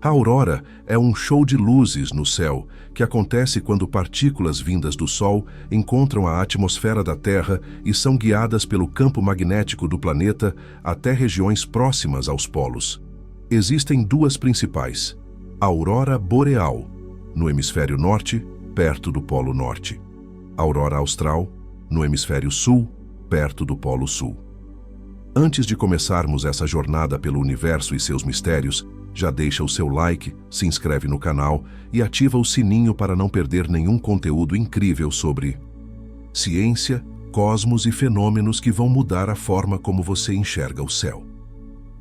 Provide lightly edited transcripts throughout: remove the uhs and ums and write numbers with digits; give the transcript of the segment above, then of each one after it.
A aurora é um show de luzes no céu que acontece quando partículas vindas do Sol encontram a atmosfera da Terra e são guiadas pelo campo magnético do planeta até regiões próximas aos polos. Existem duas principais: a aurora boreal, no hemisfério norte, perto do polo norte; a aurora austral, no hemisfério sul, perto do polo sul. Antes de começarmos essa jornada pelo universo e seus mistérios, já deixa o seu like, se inscreve no canal e ativa o sininho para não perder nenhum conteúdo incrível sobre ciência, cosmos e fenômenos que vão mudar a forma como você enxerga o céu.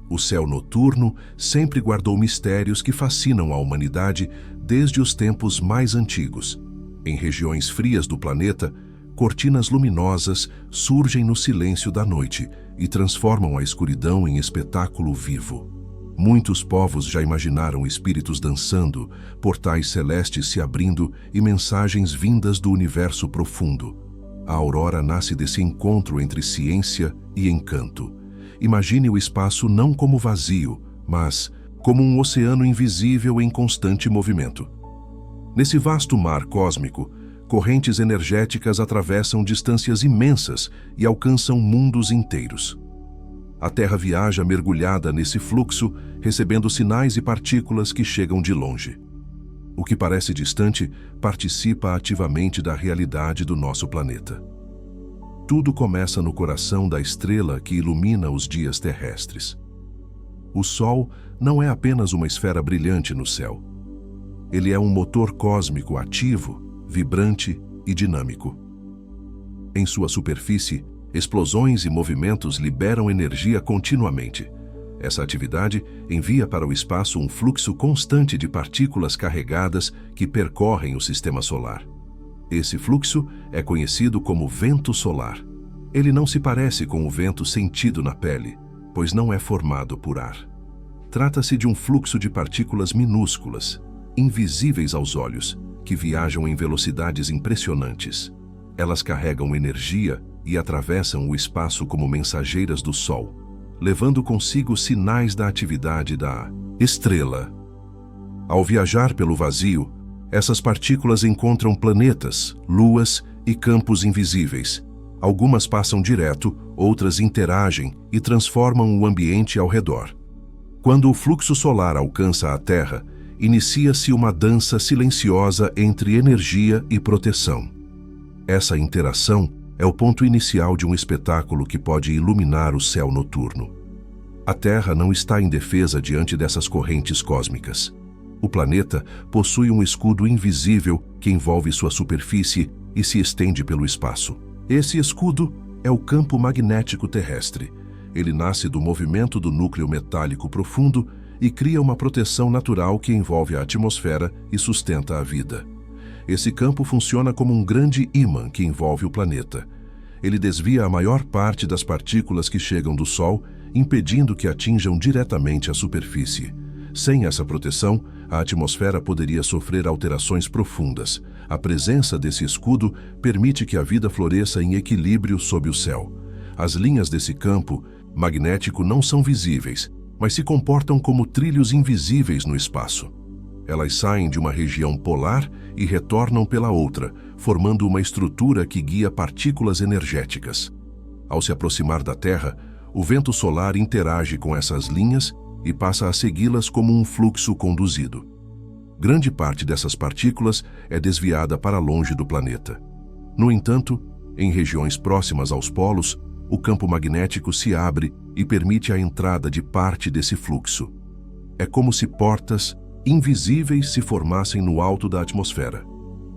O céu noturno sempre guardou mistérios que fascinam a humanidade desde os tempos mais antigos. Em regiões frias do planeta, cortinas luminosas surgem no silêncio da noite e transformam a escuridão em espetáculo vivo. Muitos povos já imaginaram espíritos dançando, portais celestes se abrindo e mensagens vindas do universo profundo. A aurora nasce desse encontro entre ciência e encanto. Imagine o espaço não como vazio, mas como um oceano invisível em constante movimento. Nesse vasto mar cósmico, correntes energéticas atravessam distâncias imensas e alcançam mundos inteiros. A Terra viaja mergulhada nesse fluxo, recebendo sinais e partículas que chegam de longe. O que parece distante participa ativamente da realidade do nosso planeta. Tudo começa no coração da estrela que ilumina os dias terrestres. O Sol não é apenas uma esfera brilhante no céu. Ele é um motor cósmico ativo, vibrante e dinâmico. Em sua superfície, explosões e movimentos liberam energia continuamente. Essa atividade envia para o espaço um fluxo constante de partículas carregadas que percorrem o sistema solar. Esse fluxo é conhecido como vento solar. Ele não se parece com o vento sentido na pele, pois não é formado por ar. Trata-se de um fluxo de partículas minúsculas, invisíveis aos olhos, que viajam em velocidades impressionantes. Elas carregam energia e atravessam o espaço como mensageiras do Sol, levando consigo sinais da atividade da estrela. Ao viajar pelo vazio, essas partículas encontram planetas, luas e campos invisíveis. Algumas passam direto, outras interagem e transformam o ambiente ao redor. Quando o fluxo solar alcança a Terra, inicia-se uma dança silenciosa entre energia e proteção. Essa interação é o ponto inicial de um espetáculo que pode iluminar o céu noturno. A Terra não está indefesa diante dessas correntes cósmicas. O planeta possui um escudo invisível que envolve sua superfície e se estende pelo espaço. Esse escudo é o campo magnético terrestre. Ele nasce do movimento do núcleo metálico profundo e cria uma proteção natural que envolve a atmosfera e sustenta a vida. Esse campo funciona como um grande ímã que envolve o planeta. Ele desvia a maior parte das partículas que chegam do Sol, impedindo que atinjam diretamente a superfície. Sem essa proteção, a atmosfera poderia sofrer alterações profundas. A presença desse escudo permite que a vida floresça em equilíbrio sob o céu. As linhas desse campo magnético não são visíveis, mas se comportam como trilhos invisíveis no espaço. Elas saem de uma região polar e retornam pela outra, formando uma estrutura que guia partículas energéticas. Ao se aproximar da Terra, o vento solar interage com essas linhas e passa a segui-las como um fluxo conduzido. Grande parte dessas partículas é desviada para longe do planeta. No entanto, em regiões próximas aos polos, o campo magnético se abre e permite a entrada de parte desse fluxo. É como se portas invisíveis se formassem no alto da atmosfera.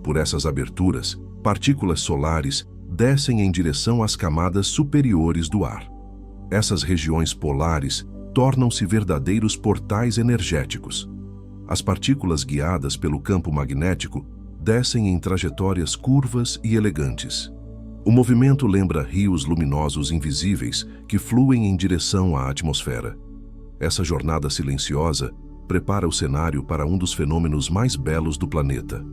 Por essas aberturas, partículas solares descem em direção às camadas superiores do ar. Essas regiões polares tornam-se verdadeiros portais energéticos. As partículas guiadas pelo campo magnético descem em trajetórias curvas e elegantes. O movimento lembra rios luminosos invisíveis que fluem em direção à atmosfera. Essa jornada silenciosa prepara o cenário para um dos fenômenos mais belos do planeta.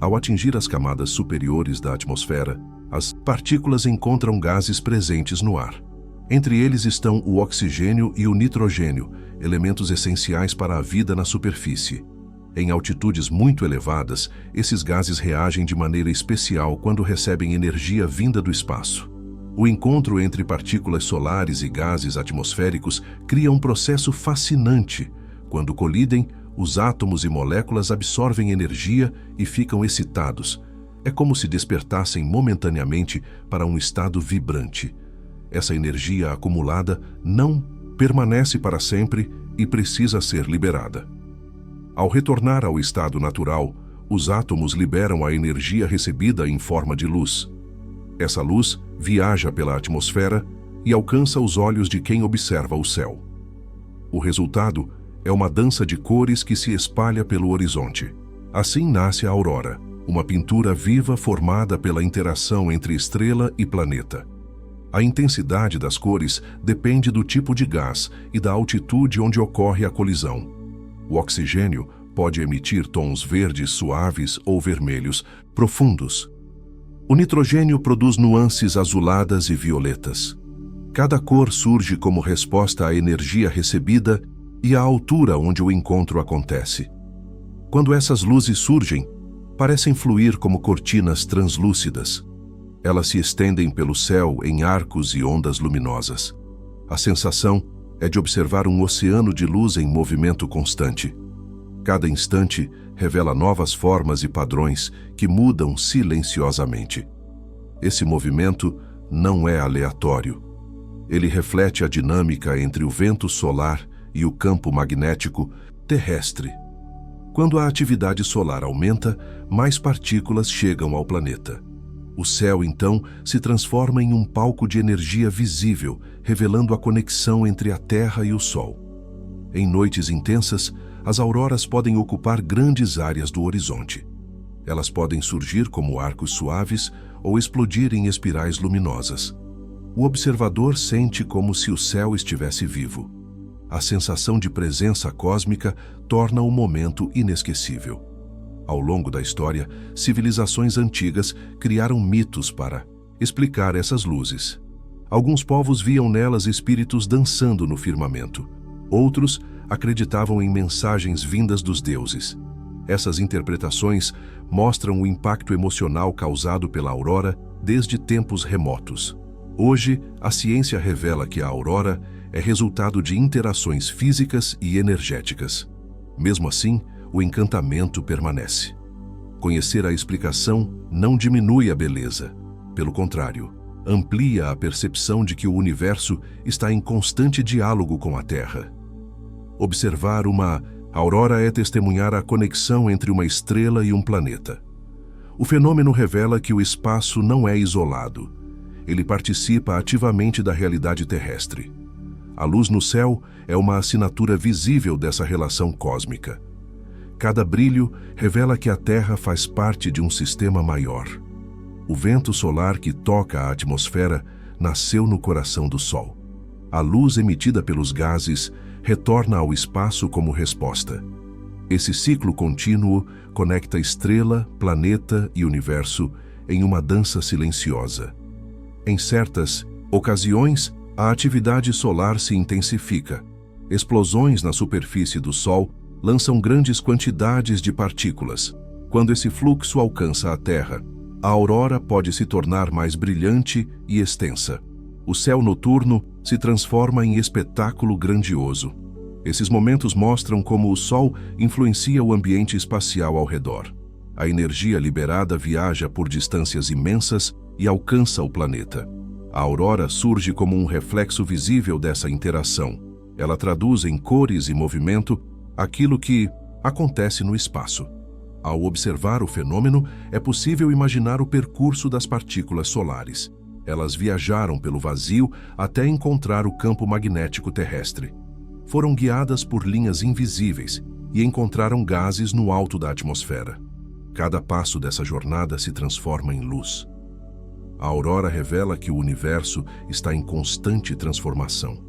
Ao atingir as camadas superiores da atmosfera, as partículas encontram gases presentes no ar. Entre eles estão o oxigênio e o nitrogênio, elementos essenciais para a vida na superfície. Em altitudes muito elevadas, esses gases reagem de maneira especial quando recebem energia vinda do espaço. O encontro entre partículas solares e gases atmosféricos cria um processo fascinante. Quando colidem, os átomos e moléculas absorvem energia e ficam excitados. É como se despertassem momentaneamente para um estado vibrante. Essa energia acumulada não permanece para sempre e precisa ser liberada. Ao retornar ao estado natural, os átomos liberam a energia recebida em forma de luz. Essa luz viaja pela atmosfera e alcança os olhos de quem observa o céu. O resultado é uma dança de cores que se espalha pelo horizonte. Assim nasce a aurora, uma pintura viva formada pela interação entre estrela e planeta. A intensidade das cores depende do tipo de gás e da altitude onde ocorre a colisão. O oxigênio pode emitir tons verdes suaves ou vermelhos profundos. O nitrogênio produz nuances azuladas e violetas. Cada cor surge como resposta à energia recebida e à altura onde o encontro acontece. Quando essas luzes surgem, parecem fluir como cortinas translúcidas. Elas se estendem pelo céu em arcos e ondas luminosas. A sensação é de observar um oceano de luz em movimento constante. Cada instante revela novas formas e padrões que mudam silenciosamente. Esse movimento não é aleatório. Ele reflete a dinâmica entre o vento solar e o campo magnético terrestre. Quando a atividade solar aumenta, mais partículas chegam ao planeta. O céu, então, se transforma em um palco de energia visível, revelando a conexão entre a Terra e o Sol. Em noites intensas, as auroras podem ocupar grandes áreas do horizonte. Elas podem surgir como arcos suaves ou explodir em espirais luminosas. O observador sente como se o céu estivesse vivo. A sensação de presença cósmica torna o momento inesquecível. Ao longo da história, civilizações antigas criaram mitos para explicar essas luzes. Alguns povos viam nelas espíritos dançando no firmamento. Outros acreditavam em mensagens vindas dos deuses. Essas interpretações mostram o impacto emocional causado pela aurora desde tempos remotos. Hoje, a ciência revela que a aurora é resultado de interações físicas e energéticas. Mesmo assim, o encantamento permanece. Conhecer a explicação não diminui a beleza. Pelo contrário, amplia a percepção de que o universo está em constante diálogo com a Terra. Observar uma aurora é testemunhar a conexão entre uma estrela e um planeta. O fenômeno revela que o espaço não é isolado. Ele participa ativamente da realidade terrestre. A luz no céu é uma assinatura visível dessa relação cósmica. Cada brilho revela que a Terra faz parte de um sistema maior. O vento solar que toca a atmosfera nasceu no coração do Sol. A luz emitida pelos gases retorna ao espaço como resposta. Esse ciclo contínuo conecta estrela, planeta e universo em uma dança silenciosa. Em certas ocasiões, a atividade solar se intensifica. Explosões na superfície do Sol lançam grandes quantidades de partículas. Quando esse fluxo alcança a Terra, a aurora pode se tornar mais brilhante e extensa. O céu noturno se transforma em espetáculo grandioso. Esses momentos mostram como o Sol influencia o ambiente espacial ao redor. A energia liberada viaja por distâncias imensas e alcança o planeta. A aurora surge como um reflexo visível dessa interação. Ela traduz em cores e movimento aquilo que acontece no espaço. Ao observar o fenômeno, é possível imaginar o percurso das partículas solares. Elas viajaram pelo vazio até encontrar o campo magnético terrestre. Foram guiadas por linhas invisíveis e encontraram gases no alto da atmosfera. Cada passo dessa jornada se transforma em luz. A aurora revela que o universo está em constante transformação.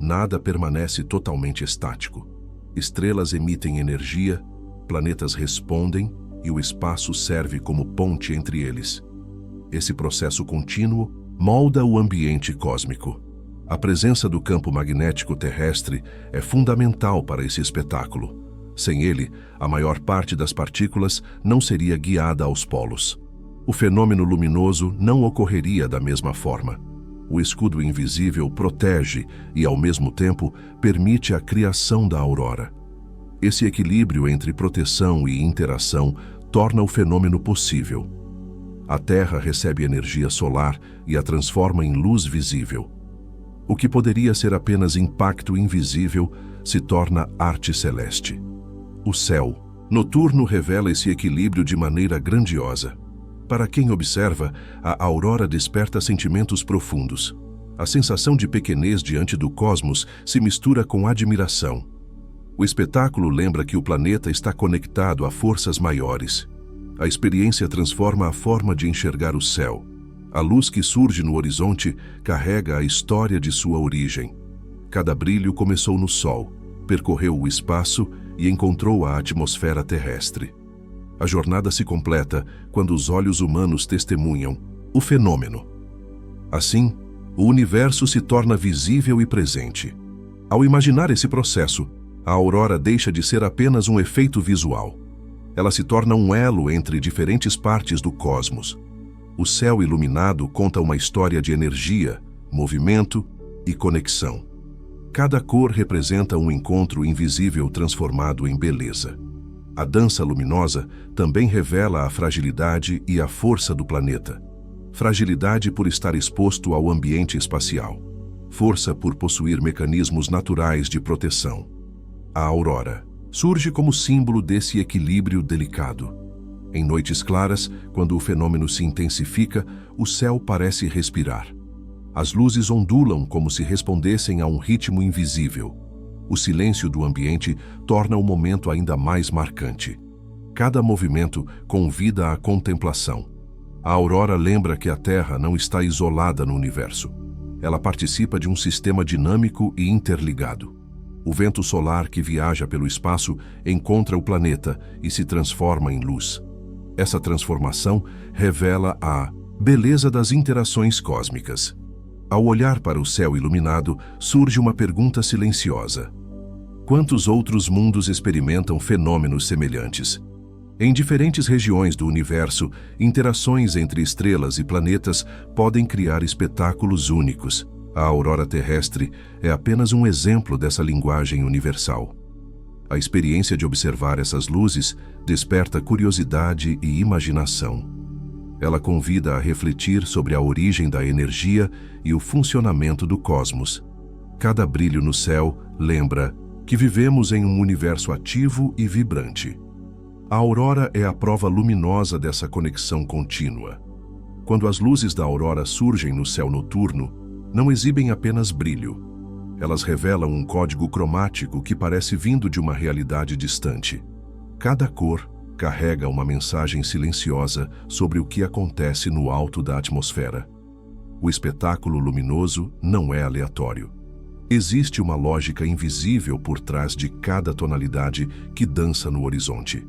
Nada permanece totalmente estático. Estrelas emitem energia, planetas respondem e o espaço serve como ponte entre eles. Esse processo contínuo molda o ambiente cósmico. A presença do campo magnético terrestre é fundamental para esse espetáculo. Sem ele, a maior parte das partículas não seria guiada aos polos. O fenômeno luminoso não ocorreria da mesma forma. O escudo invisível protege e, ao mesmo tempo, permite a criação da aurora. Esse equilíbrio entre proteção e interação torna o fenômeno possível. A Terra recebe energia solar e a transforma em luz visível. O que poderia ser apenas impacto invisível se torna arte celeste. O céu noturno revela esse equilíbrio de maneira grandiosa. Para quem observa, a aurora desperta sentimentos profundos. A sensação de pequenez diante do cosmos se mistura com admiração. O espetáculo lembra que o planeta está conectado a forças maiores. A experiência transforma a forma de enxergar o céu. A luz que surge no horizonte carrega a história de sua origem. Cada brilho começou no Sol, percorreu o espaço e encontrou a atmosfera terrestre. A jornada se completa quando os olhos humanos testemunham o fenômeno. Assim, o universo se torna visível e presente. Ao imaginar esse processo, a aurora deixa de ser apenas um efeito visual. Ela se torna um elo entre diferentes partes do cosmos. O céu iluminado conta uma história de energia, movimento e conexão. Cada cor representa um encontro invisível transformado em beleza. A dança luminosa também revela a fragilidade e a força do planeta. Fragilidade por estar exposto ao ambiente espacial. Força por possuir mecanismos naturais de proteção. A aurora surge como símbolo desse equilíbrio delicado. Em noites claras, quando o fenômeno se intensifica, o céu parece respirar. As luzes ondulam como se respondessem a um ritmo invisível. O silêncio do ambiente torna o momento ainda mais marcante. Cada movimento convida à contemplação. A aurora lembra que a Terra não está isolada no universo. Ela participa de um sistema dinâmico e interligado. O vento solar que viaja pelo espaço encontra o planeta e se transforma em luz. Essa transformação revela a beleza das interações cósmicas. Ao olhar para o céu iluminado, surge uma pergunta silenciosa. Quantos outros mundos experimentam fenômenos semelhantes? Em diferentes regiões do universo, interações entre estrelas e planetas podem criar espetáculos únicos. A aurora terrestre é apenas um exemplo dessa linguagem universal. A experiência de observar essas luzes desperta curiosidade e imaginação. Ela convida a refletir sobre a origem da energia e o funcionamento do cosmos. Cada brilho no céu lembra que vivemos em um universo ativo e vibrante. A aurora é a prova luminosa dessa conexão contínua. Quando as luzes da aurora surgem no céu noturno, não exibem apenas brilho. Elas revelam um código cromático que parece vindo de uma realidade distante. Cada cor carrega uma mensagem silenciosa sobre o que acontece no alto da atmosfera. O espetáculo luminoso não é aleatório. Existe uma lógica invisível por trás de cada tonalidade que dança no horizonte.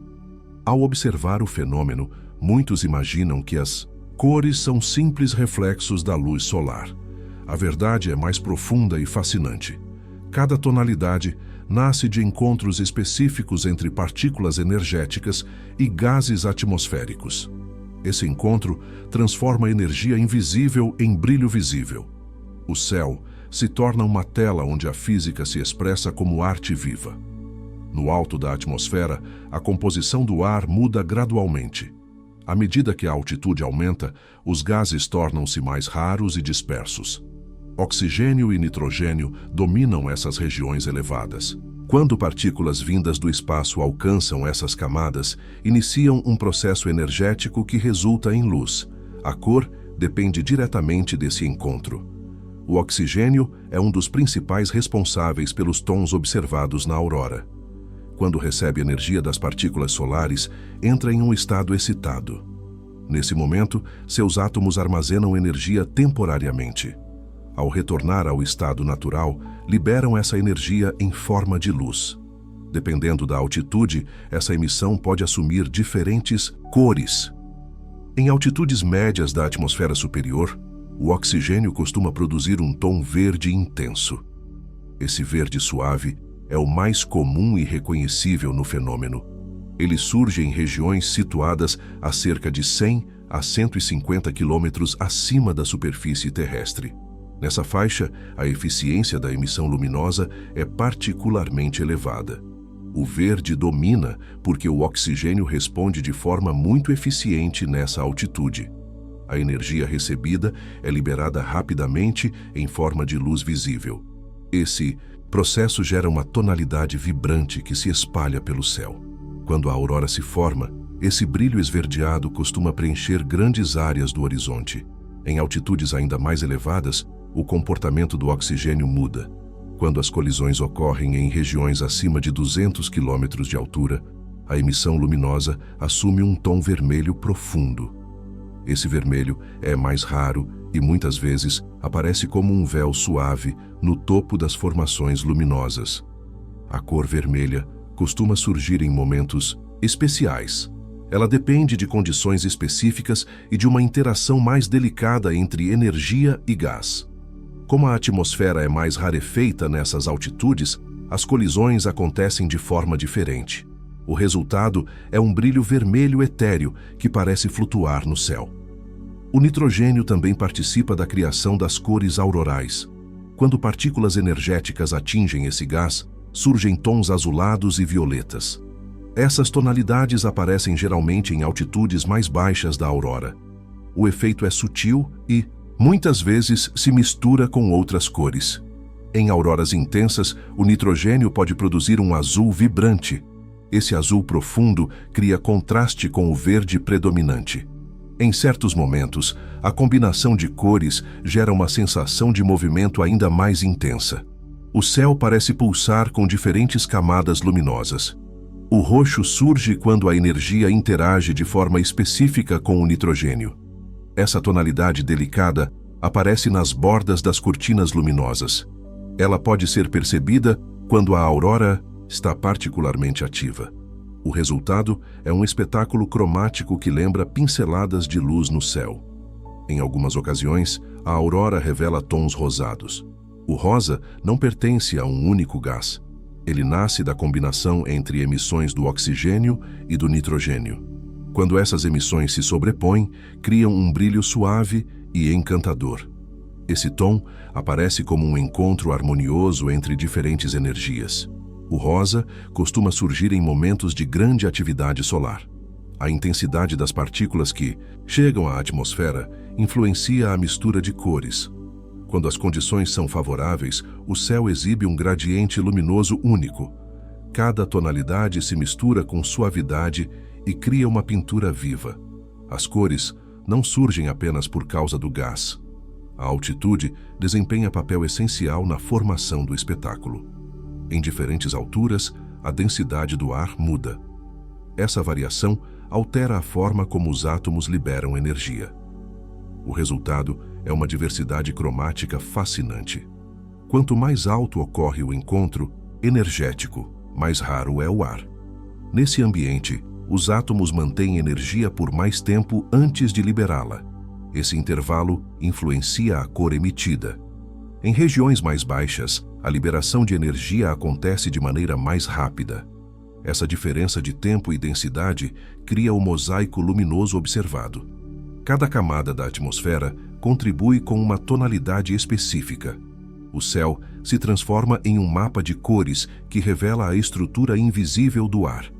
Ao observar o fenômeno, muitos imaginam que as cores são simples reflexos da luz solar. A verdade é mais profunda e fascinante. Cada tonalidade nasce de encontros específicos entre partículas energéticas e gases atmosféricos. Esse encontro transforma a energia invisível em brilho visível. O céu se torna uma tela onde a física se expressa como arte viva. No alto da atmosfera, a composição do ar muda gradualmente. À medida que a altitude aumenta, os gases tornam-se mais raros e dispersos. Oxigênio e nitrogênio dominam essas regiões elevadas. Quando partículas vindas do espaço alcançam essas camadas, iniciam um processo energético que resulta em luz. A cor depende diretamente desse encontro. O oxigênio é um dos principais responsáveis pelos tons observados na aurora. Quando recebe energia das partículas solares, entra em um estado excitado. Nesse momento, seus átomos armazenam energia temporariamente. Ao retornar ao estado natural, liberam essa energia em forma de luz. Dependendo da altitude, essa emissão pode assumir diferentes cores. Em altitudes médias da atmosfera superior, o oxigênio costuma produzir um tom verde intenso. Esse verde suave é o mais comum e reconhecível no fenômeno. Ele surge em regiões situadas a cerca de 100 a 150 quilômetros acima da superfície terrestre. Nessa faixa, a eficiência da emissão luminosa é particularmente elevada. O verde domina porque o oxigênio responde de forma muito eficiente nessa altitude. A energia recebida é liberada rapidamente em forma de luz visível. Esse processo gera uma tonalidade vibrante que se espalha pelo céu. Quando a aurora se forma, esse brilho esverdeado costuma preencher grandes áreas do horizonte. Em altitudes ainda mais elevadas, o comportamento do oxigênio muda. Quando as colisões ocorrem em regiões acima de 200 km de altura, a emissão luminosa assume um tom vermelho profundo. Esse vermelho é mais raro e muitas vezes aparece como um véu suave no topo das formações luminosas. A cor vermelha costuma surgir em momentos especiais. Ela depende de condições específicas e de uma interação mais delicada entre energia e gás. Como a atmosfera é mais rarefeita nessas altitudes, as colisões acontecem de forma diferente. O resultado é um brilho vermelho etéreo que parece flutuar no céu. O nitrogênio também participa da criação das cores aurorais. Quando partículas energéticas atingem esse gás, surgem tons azulados e violetas. Essas tonalidades aparecem geralmente em altitudes mais baixas da aurora. O efeito é sutil e, muitas vezes, se mistura com outras cores. Em auroras intensas, o nitrogênio pode produzir um azul vibrante. Esse azul profundo cria contraste com o verde predominante. Em certos momentos, a combinação de cores gera uma sensação de movimento ainda mais intensa. O céu parece pulsar com diferentes camadas luminosas. O roxo surge quando a energia interage de forma específica com o nitrogênio. Essa tonalidade delicada aparece nas bordas das cortinas luminosas. Ela pode ser percebida quando a aurora está particularmente ativa. O resultado é um espetáculo cromático que lembra pinceladas de luz no céu. Em algumas ocasiões, a aurora revela tons rosados. O rosa não pertence a um único gás. Ele nasce da combinação entre emissões do oxigênio e do nitrogênio. Quando essas emissões se sobrepõem, criam um brilho suave e encantador. Esse tom aparece como um encontro harmonioso entre diferentes energias. O rosa costuma surgir em momentos de grande atividade solar. A intensidade das partículas que chegam à atmosfera influencia a mistura de cores. Quando as condições são favoráveis, o céu exibe um gradiente luminoso único. Cada tonalidade se mistura com suavidade e cria uma pintura viva. As cores não surgem apenas por causa do gás. A altitude desempenha papel essencial na formação do espetáculo. Em diferentes alturas, a densidade do ar muda. Essa variação altera a forma como os átomos liberam energia. O resultado é uma diversidade cromática fascinante. Quanto mais alto ocorre o encontro energético, mais raro é o ar. Nesse ambiente, os átomos mantêm energia por mais tempo antes de liberá-la. Esse intervalo influencia a cor emitida. Em regiões mais baixas, a liberação de energia acontece de maneira mais rápida. Essa diferença de tempo e densidade cria o mosaico luminoso observado. Cada camada da atmosfera contribui com uma tonalidade específica. O céu se transforma em um mapa de cores que revela a estrutura invisível do ar.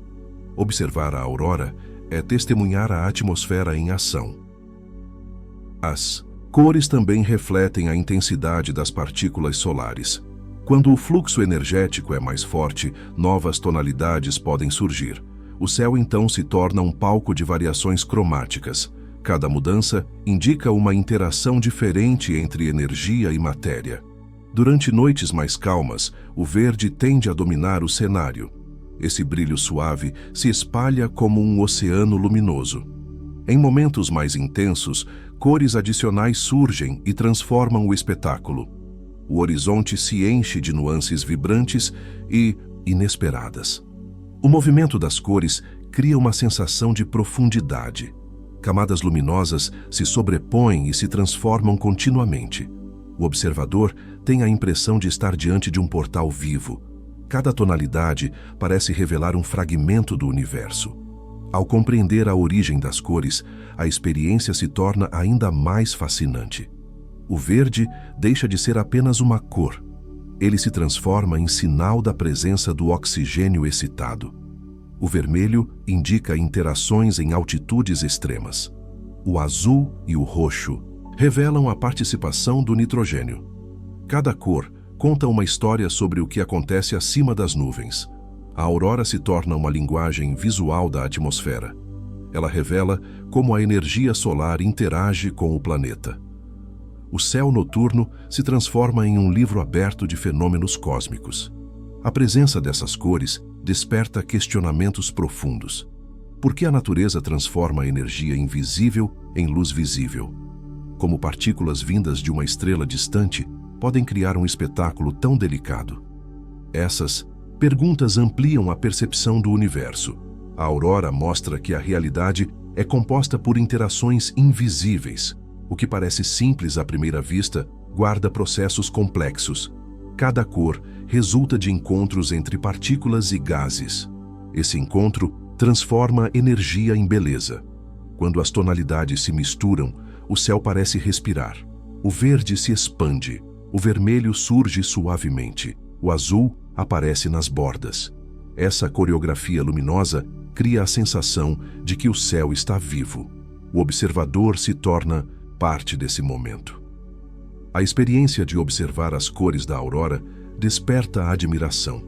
Observar a aurora é testemunhar a atmosfera em ação. As cores também refletem a intensidade das partículas solares. Quando o fluxo energético é mais forte, novas tonalidades podem surgir. O céu então se torna um palco de variações cromáticas. Cada mudança indica uma interação diferente entre energia e matéria. Durante noites mais calmas, o verde tende a dominar o cenário. Esse brilho suave se espalha como um oceano luminoso. Em momentos mais intensos, cores adicionais surgem e transformam o espetáculo. O horizonte se enche de nuances vibrantes e inesperadas. O movimento das cores cria uma sensação de profundidade. Camadas luminosas se sobrepõem e se transformam continuamente. O observador tem a impressão de estar diante de um portal vivo. Cada tonalidade parece revelar um fragmento do universo. Ao compreender a origem das cores, a experiência se torna ainda mais fascinante. O verde deixa de ser apenas uma cor. Ele se transforma em sinal da presença do oxigênio excitado. O vermelho indica interações em altitudes extremas. O azul e o roxo revelam a participação do nitrogênio. Cada cor conta uma história sobre o que acontece acima das nuvens. A aurora se torna uma linguagem visual da atmosfera. Ela revela como a energia solar interage com o planeta. O céu noturno se transforma em um livro aberto de fenômenos cósmicos. A presença dessas cores desperta questionamentos profundos. Por que a natureza transforma a energia invisível em luz visível? Como partículas vindas de uma estrela distante podem criar um espetáculo tão delicado? Essas perguntas ampliam a percepção do universo. A aurora mostra que a realidade é composta por interações invisíveis. O que parece simples à primeira vista guarda processos complexos. Cada cor resulta de encontros entre partículas e gases. Esse encontro transforma energia em beleza. Quando as tonalidades se misturam, o céu parece respirar. O verde se expande, o vermelho surge suavemente, o azul aparece nas bordas. Essa coreografia luminosa cria a sensação de que o céu está vivo. O observador se torna parte desse momento. A experiência de observar as cores da aurora desperta a admiração.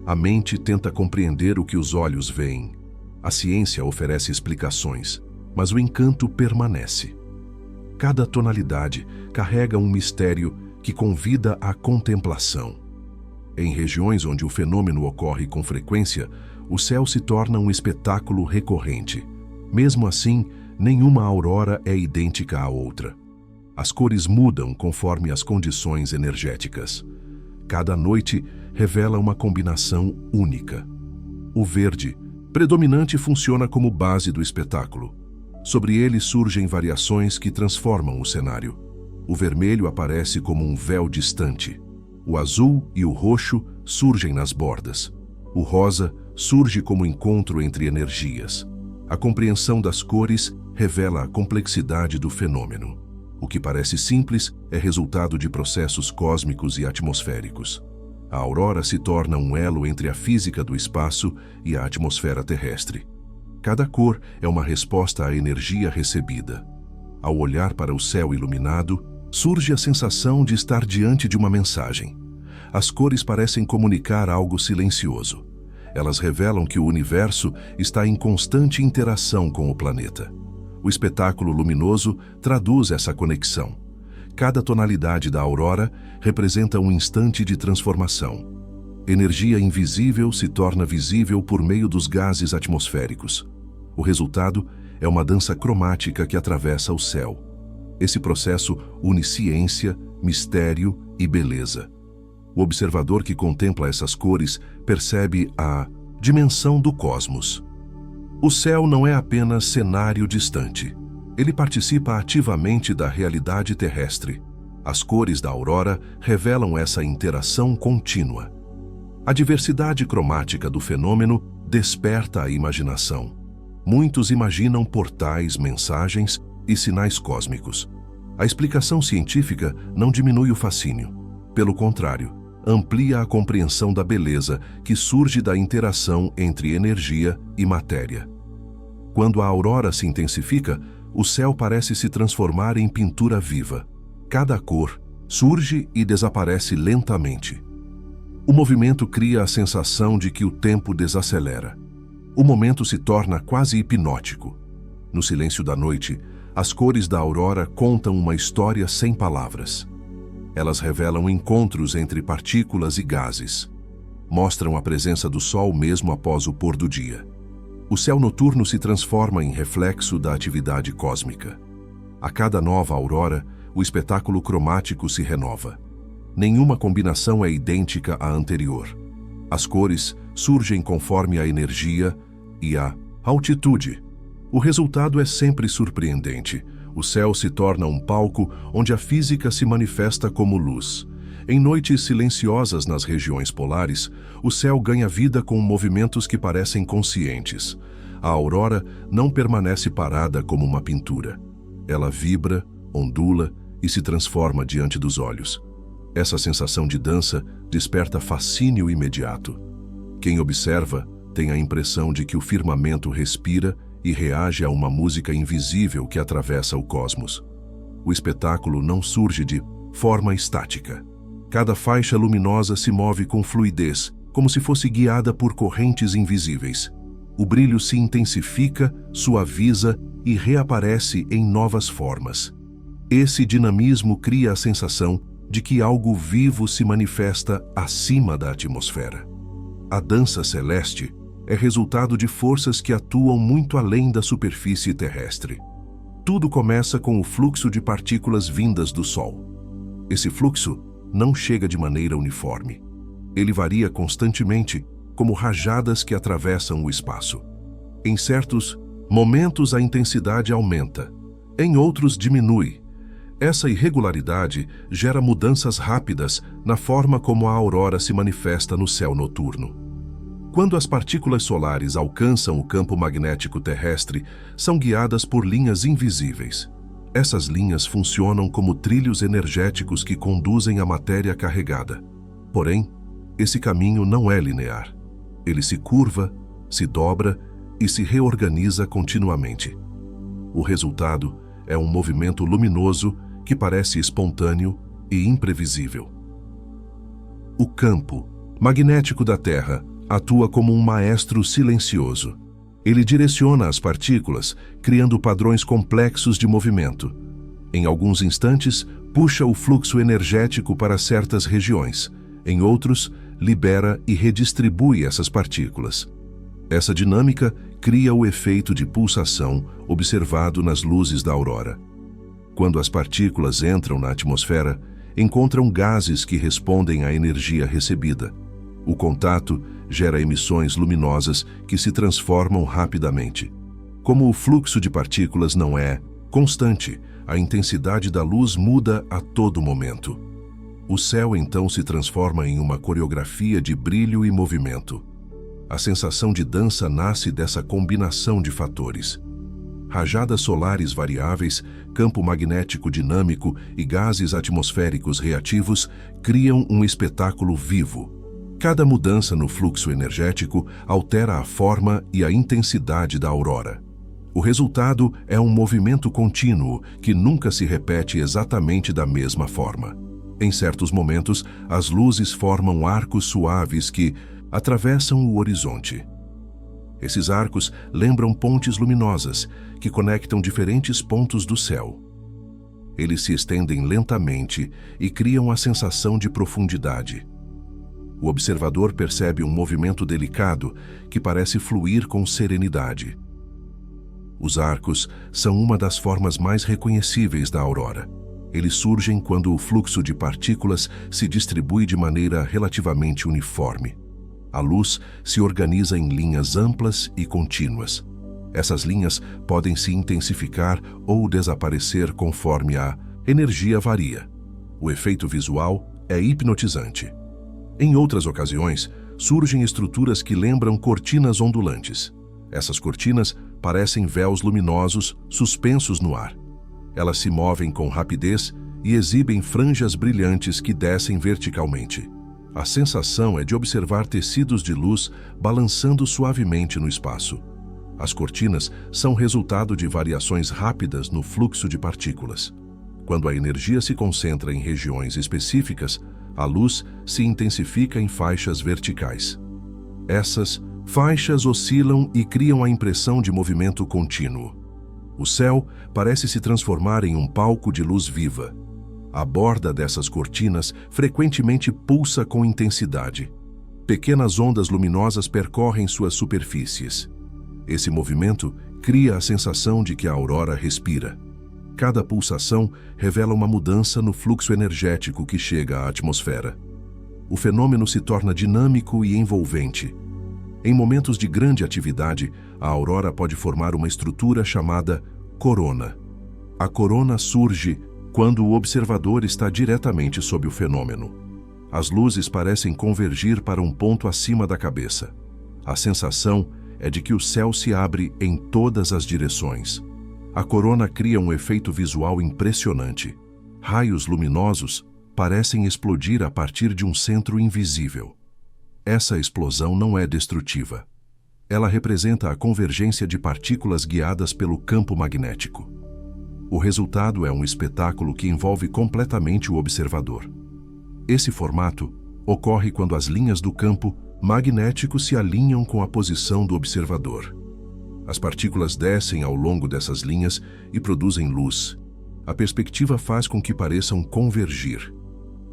A mente tenta compreender o que os olhos veem. A ciência oferece explicações, mas o encanto permanece. Cada tonalidade carrega um mistério que convida à contemplação. Em regiões onde o fenômeno ocorre com frequência, o céu se torna um espetáculo recorrente. Mesmo assim, nenhuma aurora é idêntica à outra. As cores mudam conforme as condições energéticas. Cada noite revela uma combinação única. O verde, predominante, funciona como base do espetáculo. Sobre ele surgem variações que transformam o cenário. O vermelho aparece como um véu distante. O azul e o roxo surgem nas bordas. O rosa surge como encontro entre energias. A compreensão das cores revela a complexidade do fenômeno. O que parece simples é resultado de processos cósmicos e atmosféricos. A aurora se torna um elo entre a física do espaço e a atmosfera terrestre. Cada cor é uma resposta à energia recebida. Ao olhar para o céu iluminado, surge a sensação de estar diante de uma mensagem. As cores parecem comunicar algo silencioso. Elas revelam que o universo está em constante interação com o planeta. O espetáculo luminoso traduz essa conexão. Cada tonalidade da aurora representa um instante de transformação. Energia invisível se torna visível por meio dos gases atmosféricos. O resultado é uma dança cromática que atravessa o céu. Esse processo une ciência, mistério e beleza. O observador que contempla essas cores percebe a dimensão do cosmos. O céu não é apenas cenário distante. Ele participa ativamente da realidade terrestre. As cores da aurora revelam essa interação contínua. A diversidade cromática do fenômeno desperta a imaginação. Muitos imaginam portais, mensagens e sinais cósmicos. A explicação científica não diminui o fascínio. Pelo contrário, amplia a compreensão da beleza que surge da interação entre energia e matéria. Quando a aurora se intensifica, o céu parece se transformar em pintura viva. Cada cor surge e desaparece lentamente. O movimento cria a sensação de que o tempo desacelera. O momento se torna quase hipnótico. No silêncio da noite, as cores da aurora contam uma história sem palavras. Elas revelam encontros entre partículas e gases. Mostram a presença do Sol mesmo após o pôr do dia. O céu noturno se transforma em reflexo da atividade cósmica. A cada nova aurora, o espetáculo cromático se renova. Nenhuma combinação é idêntica à anterior. As cores surgem conforme a energia e a altitude. O resultado é sempre surpreendente. O céu se torna um palco onde a física se manifesta como luz. Em noites silenciosas nas regiões polares, o céu ganha vida com movimentos que parecem conscientes. A aurora não permanece parada como uma pintura. Ela vibra, ondula e se transforma diante dos olhos. Essa sensação de dança desperta fascínio imediato. Quem observa tem a impressão de que o firmamento respira e reage a uma música invisível que atravessa o cosmos. O espetáculo não surge de forma estática. Cada faixa luminosa se move com fluidez, como se fosse guiada por correntes invisíveis. O brilho se intensifica, suaviza e reaparece em novas formas. Esse dinamismo cria a sensação de que algo vivo se manifesta acima da atmosfera. A dança celeste é resultado de forças que atuam muito além da superfície terrestre. Tudo começa com o fluxo de partículas vindas do Sol. Esse fluxo não chega de maneira uniforme. Ele varia constantemente, como rajadas que atravessam o espaço. Em certos momentos a intensidade aumenta, em outros diminui. Essa irregularidade gera mudanças rápidas na forma como a aurora se manifesta no céu noturno. Quando as partículas solares alcançam o campo magnético terrestre, são guiadas por linhas invisíveis. Essas linhas funcionam como trilhos energéticos que conduzem a matéria carregada. Porém, esse caminho não é linear. Ele se curva, se dobra e se reorganiza continuamente. O resultado é um movimento luminoso que parece espontâneo e imprevisível. O campo magnético da Terra atua como um maestro silencioso. Ele direciona as partículas, criando padrões complexos de movimento. Em alguns instantes, puxa o fluxo energético para certas regiões. Em outros, libera e redistribui essas partículas. Essa dinâmica cria o efeito de pulsação observado nas luzes da aurora. Quando as partículas entram na atmosfera, encontram gases que respondem à energia recebida. O contato gera emissões luminosas que se transformam rapidamente. Como o fluxo de partículas não é constante, a intensidade da luz muda a todo momento. O céu então se transforma em uma coreografia de brilho e movimento. A sensação de dança nasce dessa combinação de fatores. Rajadas solares variáveis, campo magnético dinâmico e gases atmosféricos reativos criam um espetáculo vivo. Cada mudança no fluxo energético altera a forma e a intensidade da aurora. O resultado é um movimento contínuo que nunca se repete exatamente da mesma forma. Em certos momentos, as luzes formam arcos suaves que atravessam o horizonte. Esses arcos lembram pontes luminosas que conectam diferentes pontos do céu. Eles se estendem lentamente e criam a sensação de profundidade. O observador percebe um movimento delicado que parece fluir com serenidade. Os arcos são uma das formas mais reconhecíveis da aurora. Eles surgem quando o fluxo de partículas se distribui de maneira relativamente uniforme. A luz se organiza em linhas amplas e contínuas. Essas linhas podem se intensificar ou desaparecer conforme a energia varia. O efeito visual é hipnotizante. Em outras ocasiões, surgem estruturas que lembram cortinas ondulantes. Essas cortinas parecem véus luminosos suspensos no ar. Elas se movem com rapidez e exibem franjas brilhantes que descem verticalmente. A sensação é de observar tecidos de luz balançando suavemente no espaço. As cortinas são resultado de variações rápidas no fluxo de partículas. Quando a energia se concentra em regiões específicas, a luz se intensifica em faixas verticais. Essas faixas oscilam e criam a impressão de movimento contínuo. O céu parece se transformar em um palco de luz viva. A borda dessas cortinas frequentemente pulsa com intensidade. Pequenas ondas luminosas percorrem suas superfícies. Esse movimento cria a sensação de que a aurora respira. Cada pulsação revela uma mudança no fluxo energético que chega à atmosfera. O fenômeno se torna dinâmico e envolvente. Em momentos de grande atividade, a aurora pode formar uma estrutura chamada corona. A corona surge quando o observador está diretamente sob o fenômeno. As luzes parecem convergir para um ponto acima da cabeça. A sensação é de que o céu se abre em todas as direções. A corona cria um efeito visual impressionante. Raios luminosos parecem explodir a partir de um centro invisível. Essa explosão não é destrutiva. Ela representa a convergência de partículas guiadas pelo campo magnético. O resultado é um espetáculo que envolve completamente o observador. Esse formato ocorre quando as linhas do campo magnético se alinham com a posição do observador. As partículas descem ao longo dessas linhas e produzem luz. A perspectiva faz com que pareçam convergir.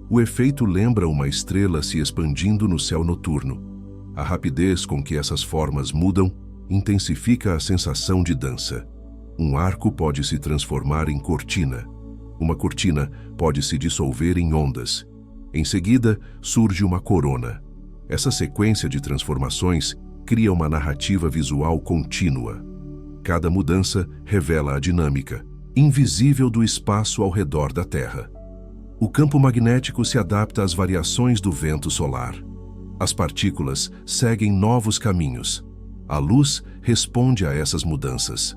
O efeito lembra uma estrela se expandindo no céu noturno. A rapidez com que essas formas mudam intensifica a sensação de dança. Um arco pode se transformar em cortina. Uma cortina pode se dissolver em ondas. Em seguida, surge uma corona. Essa sequência de transformações cria uma narrativa visual contínua. Cada mudança revela a dinâmica, invisível do espaço ao redor da Terra. O campo magnético se adapta às variações do vento solar. As partículas seguem novos caminhos. A luz responde a essas mudanças.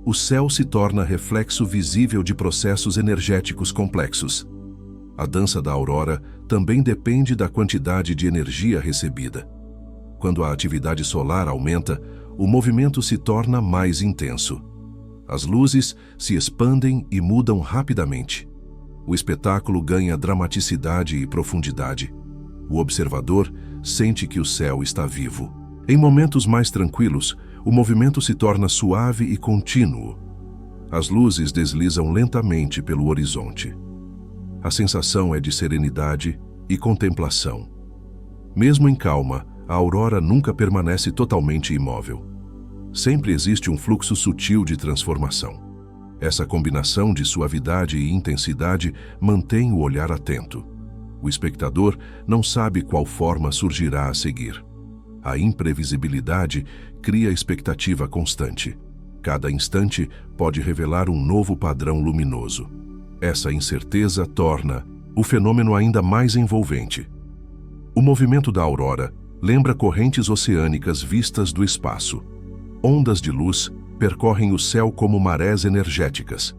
O céu se torna reflexo visível de processos energéticos complexos. A dança da aurora também depende da quantidade de energia recebida. Quando a atividade solar aumenta, o movimento se torna mais intenso. As luzes se expandem e mudam rapidamente. O espetáculo ganha dramaticidade e profundidade. O observador sente que o céu está vivo. Em momentos mais tranquilos, o movimento se torna suave e contínuo. As luzes deslizam lentamente pelo horizonte. A sensação é de serenidade e contemplação. Mesmo em calma, a aurora nunca permanece totalmente imóvel. Sempre existe um fluxo sutil de transformação. Essa combinação de suavidade e intensidade mantém o olhar atento. O espectador não sabe qual forma surgirá a seguir. A imprevisibilidade cria expectativa constante. Cada instante pode revelar um novo padrão luminoso. Essa incerteza torna o fenômeno ainda mais envolvente. O movimento da aurora lembra correntes oceânicas vistas do espaço. Ondas de luz percorrem o céu como marés energéticas.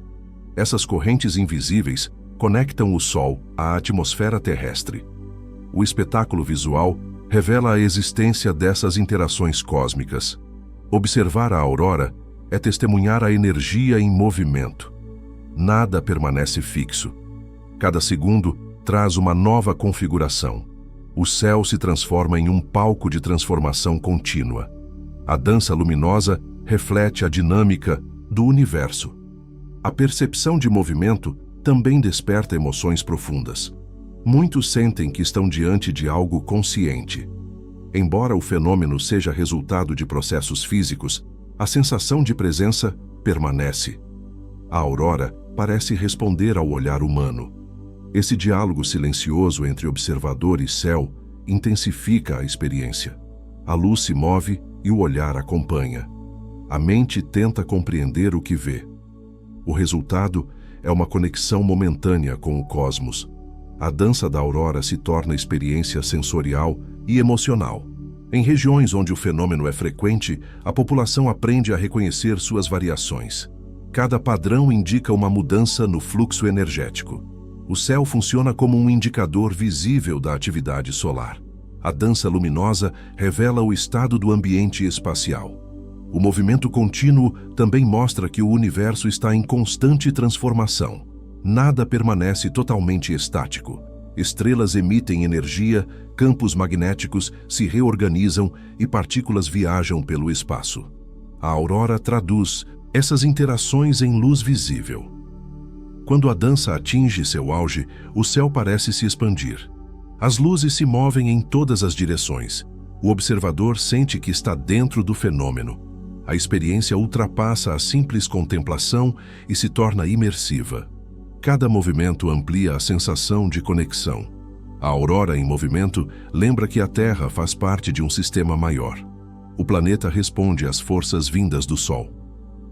Essas correntes invisíveis conectam o Sol à atmosfera terrestre. O espetáculo visual revela a existência dessas interações cósmicas. Observar a aurora é testemunhar a energia em movimento. Nada permanece fixo. Cada segundo traz uma nova configuração. O céu se transforma em um palco de transformação contínua. A dança luminosa reflete a dinâmica do universo. A percepção de movimento também desperta emoções profundas. Muitos sentem que estão diante de algo consciente. Embora o fenômeno seja resultado de processos físicos, a sensação de presença permanece. A aurora parece responder ao olhar humano. Esse diálogo silencioso entre observador e céu intensifica a experiência. A luz se move e o olhar acompanha. A mente tenta compreender o que vê. O resultado é uma conexão momentânea com o cosmos. A dança da aurora se torna experiência sensorial e emocional. Em regiões onde o fenômeno é frequente, a população aprende a reconhecer suas variações. Cada padrão indica uma mudança no fluxo energético. O céu funciona como um indicador visível da atividade solar. A dança luminosa revela o estado do ambiente espacial. O movimento contínuo também mostra que o universo está em constante transformação. Nada permanece totalmente estático. Estrelas emitem energia, campos magnéticos se reorganizam e partículas viajam pelo espaço. A aurora traduz essas interações em luz visível. Quando a dança atinge seu auge, o céu parece se expandir. As luzes se movem em todas as direções. O observador sente que está dentro do fenômeno. A experiência ultrapassa a simples contemplação e se torna imersiva. Cada movimento amplia a sensação de conexão. A aurora em movimento lembra que a Terra faz parte de um sistema maior. O planeta responde às forças vindas do Sol.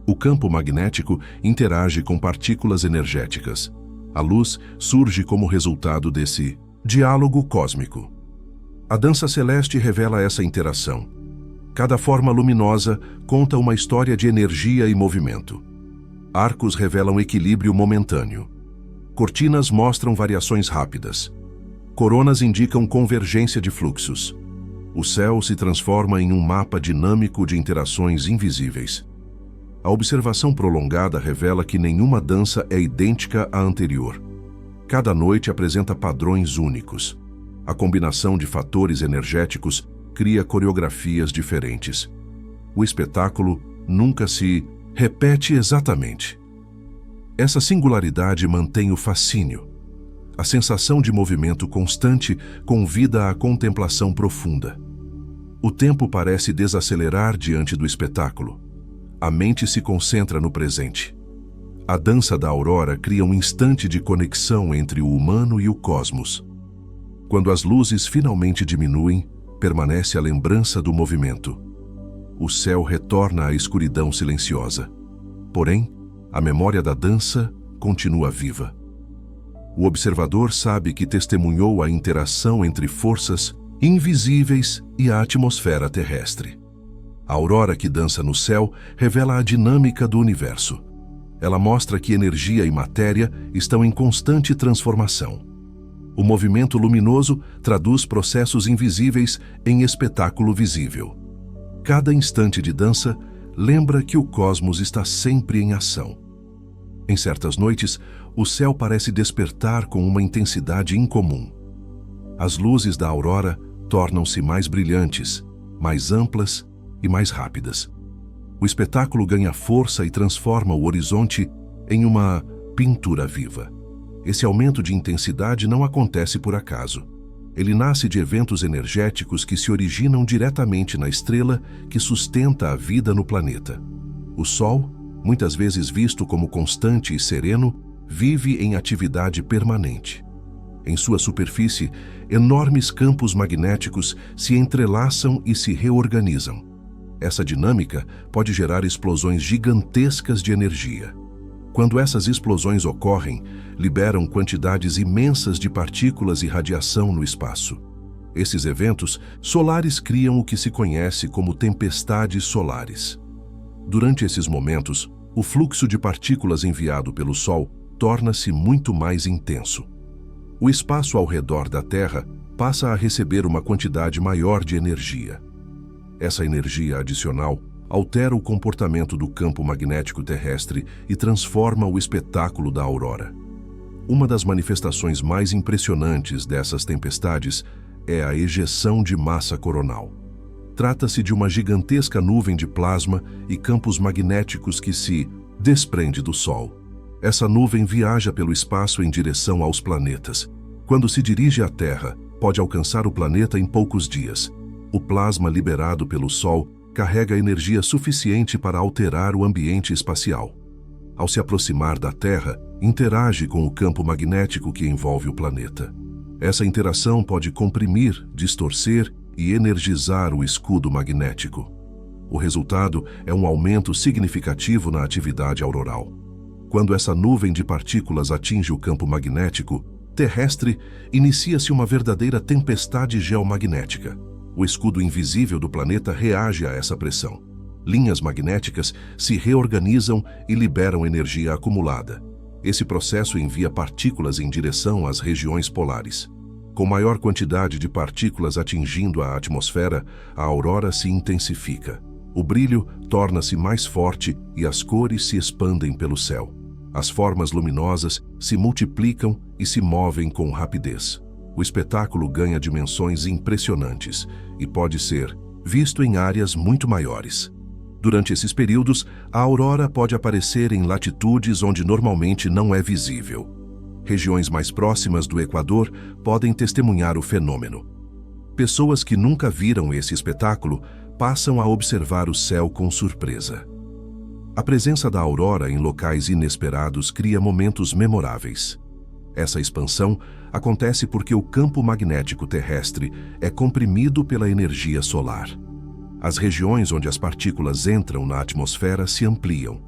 O campo magnético interage com partículas energéticas. A luz surge como resultado desse diálogo cósmico. A dança celeste revela essa interação. Cada forma luminosa conta uma história de energia e movimento. Arcos revelam equilíbrio momentâneo. Cortinas mostram variações rápidas. Coronas indicam convergência de fluxos. O céu se transforma em um mapa dinâmico de interações invisíveis. A observação prolongada revela que nenhuma dança é idêntica à anterior. Cada noite apresenta padrões únicos. A combinação de fatores energéticos cria coreografias diferentes. O espetáculo nunca se repete exatamente. Essa singularidade mantém o fascínio. A sensação de movimento constante convida à contemplação profunda. O tempo parece desacelerar diante do espetáculo. A mente se concentra no presente. A dança da aurora cria um instante de conexão entre o humano e o cosmos. Quando as luzes finalmente diminuem, permanece a lembrança do movimento. O céu retorna à escuridão silenciosa. Porém, a memória da dança continua viva. O observador sabe que testemunhou a interação entre forças invisíveis e a atmosfera terrestre. A aurora que dança no céu revela a dinâmica do universo. Ela mostra que energia e matéria estão em constante transformação. O movimento luminoso traduz processos invisíveis em espetáculo visível. Cada instante de dança lembra que o cosmos está sempre em ação. Em certas noites, o céu parece despertar com uma intensidade incomum. As luzes da aurora tornam-se mais brilhantes, mais amplas e mais rápidas. O espetáculo ganha força e transforma o horizonte em uma pintura viva. Esse aumento de intensidade não acontece por acaso. Ele nasce de eventos energéticos que se originam diretamente na estrela que sustenta a vida no planeta. O Sol, muitas vezes visto como constante e sereno, vive em atividade permanente. Em sua superfície, enormes campos magnéticos se entrelaçam e se reorganizam. Essa dinâmica pode gerar explosões gigantescas de energia. Quando essas explosões ocorrem, liberam quantidades imensas de partículas e radiação no espaço. Esses eventos solares criam o que se conhece como tempestades solares. Durante esses momentos, o fluxo de partículas enviado pelo Sol torna-se muito mais intenso. O espaço ao redor da Terra passa a receber uma quantidade maior de energia. Essa energia adicional altera o comportamento do campo magnético terrestre e transforma o espetáculo da aurora. Uma das manifestações mais impressionantes dessas tempestades é a ejeção de massa coronal. Trata-se de uma gigantesca nuvem de plasma e campos magnéticos que se desprende do Sol. Essa nuvem viaja pelo espaço em direção aos planetas. Quando se dirige à Terra, pode alcançar o planeta em poucos dias. O plasma liberado pelo Sol carrega energia suficiente para alterar o ambiente espacial. Ao se aproximar da Terra, interage com o campo magnético que envolve o planeta. Essa interação pode comprimir, distorcer e energizar o escudo magnético. O resultado é um aumento significativo na atividade auroral. Quando essa nuvem de partículas atinge o campo magnético terrestre, inicia-se uma verdadeira tempestade geomagnética. O escudo invisível do planeta reage a essa pressão. Linhas magnéticas se reorganizam e liberam energia acumulada. Esse processo envia partículas em direção às regiões polares. Com maior quantidade de partículas atingindo a atmosfera, a aurora se intensifica. O brilho torna-se mais forte e as cores se expandem pelo céu. As formas luminosas se multiplicam e se movem com rapidez. O espetáculo ganha dimensões impressionantes e pode ser visto em áreas muito maiores. Durante esses períodos, a aurora pode aparecer em latitudes onde normalmente não é visível. Regiões mais próximas do Equador podem testemunhar o fenômeno. Pessoas que nunca viram esse espetáculo passam a observar o céu com surpresa. A presença da aurora em locais inesperados cria momentos memoráveis. Essa expansão acontece porque o campo magnético terrestre é comprimido pela energia solar. As regiões onde as partículas entram na atmosfera se ampliam.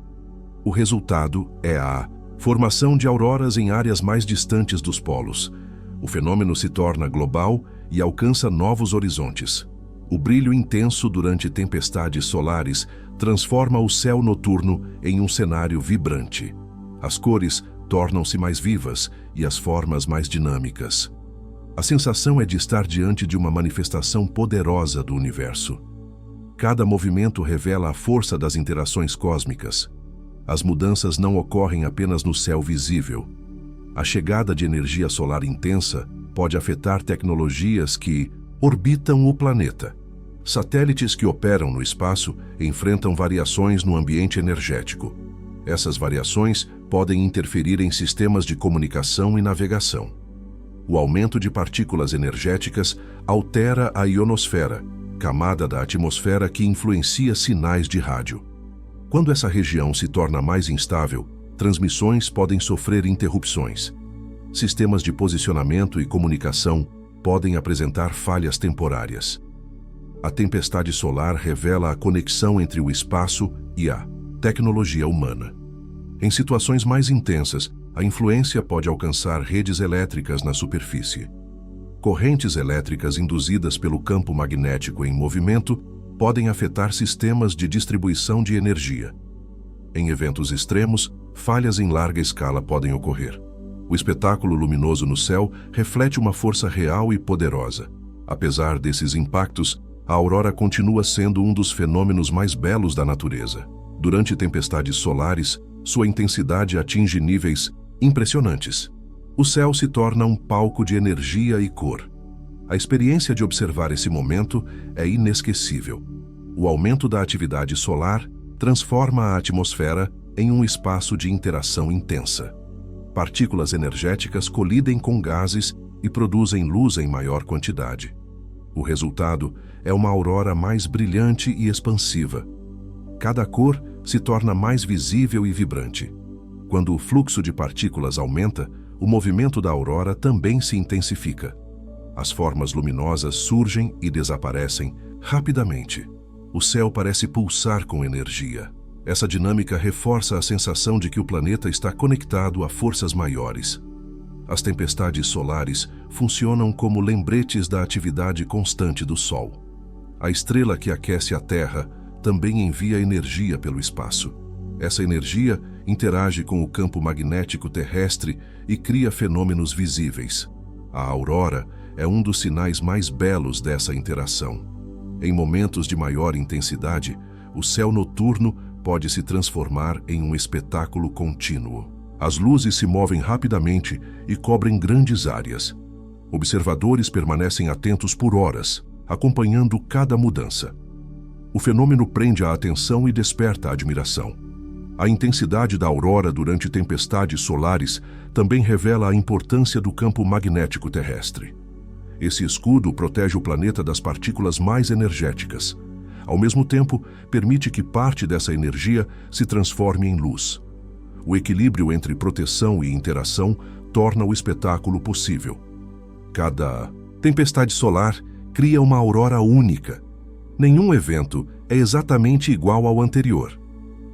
O resultado é a formação de auroras em áreas mais distantes dos polos. O fenômeno se torna global e alcança novos horizontes. O brilho intenso durante tempestades solares transforma o céu noturno em um cenário vibrante. As cores tornam-se mais vivas e as formas mais dinâmicas. A sensação é de estar diante de uma manifestação poderosa do universo. Cada movimento revela a força das interações cósmicas. As mudanças não ocorrem apenas no céu visível. A chegada de energia solar intensa pode afetar tecnologias que orbitam o planeta. Satélites que operam no espaço enfrentam variações no ambiente energético. Essas variações podem interferir em sistemas de comunicação e navegação. O aumento de partículas energéticas altera a ionosfera, camada da atmosfera que influencia sinais de rádio. Quando essa região se torna mais instável, transmissões podem sofrer interrupções. Sistemas de posicionamento e comunicação podem apresentar falhas temporárias. A tempestade solar revela a conexão entre o espaço e a tecnologia humana. Em situações mais intensas, a influência pode alcançar redes elétricas na superfície. Correntes elétricas induzidas pelo campo magnético em movimento podem afetar sistemas de distribuição de energia. Em eventos extremos, falhas em larga escala podem ocorrer. O espetáculo luminoso no céu reflete uma força real e poderosa. Apesar desses impactos, a aurora continua sendo um dos fenômenos mais belos da natureza. Durante tempestades solares, sua intensidade atinge níveis impressionantes. O céu se torna um palco de energia e cor. A experiência de observar esse momento é inesquecível. O aumento da atividade solar transforma a atmosfera em um espaço de interação intensa. Partículas energéticas colidem com gases e produzem luz em maior quantidade. O resultado é uma aurora mais brilhante e expansiva. Cada cor se torna mais visível e vibrante. Quando o fluxo de partículas aumenta, o movimento da aurora também se intensifica. As formas luminosas surgem e desaparecem rapidamente. O céu parece pulsar com energia. Essa dinâmica reforça a sensação de que o planeta está conectado a forças maiores. As tempestades solares funcionam como lembretes da atividade constante do Sol. A estrela que aquece a Terra também envia energia pelo espaço. Essa energia interage com o campo magnético terrestre e cria fenômenos visíveis. A aurora é um dos sinais mais belos dessa interação. Em momentos de maior intensidade, o céu noturno pode se transformar em um espetáculo contínuo. As luzes se movem rapidamente e cobrem grandes áreas. Observadores permanecem atentos por horas, acompanhando cada mudança. O fenômeno prende a atenção e desperta a admiração. A intensidade da aurora durante tempestades solares também revela a importância do campo magnético terrestre. Esse escudo protege o planeta das partículas mais energéticas. Ao mesmo tempo, permite que parte dessa energia se transforme em luz. O equilíbrio entre proteção e interação torna o espetáculo possível. Cada tempestade solar cria uma aurora única. Nenhum evento é exatamente igual ao anterior.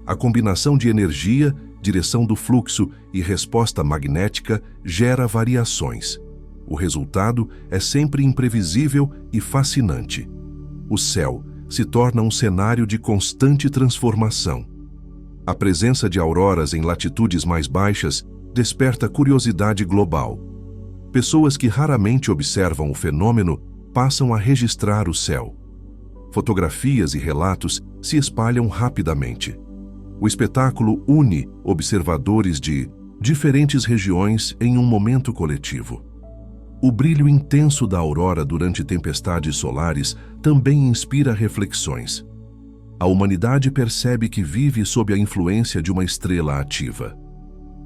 A combinação de energia, direção do fluxo e resposta magnética gera variações. O resultado é sempre imprevisível e fascinante. O céu se torna um cenário de constante transformação. A presença de auroras em latitudes mais baixas desperta curiosidade global. Pessoas que raramente observam o fenômeno passam a registrar o céu. Fotografias e relatos se espalham rapidamente. O espetáculo une observadores de diferentes regiões em um momento coletivo. O brilho intenso da aurora durante tempestades solares também inspira reflexões. A humanidade percebe que vive sob a influência de uma estrela ativa.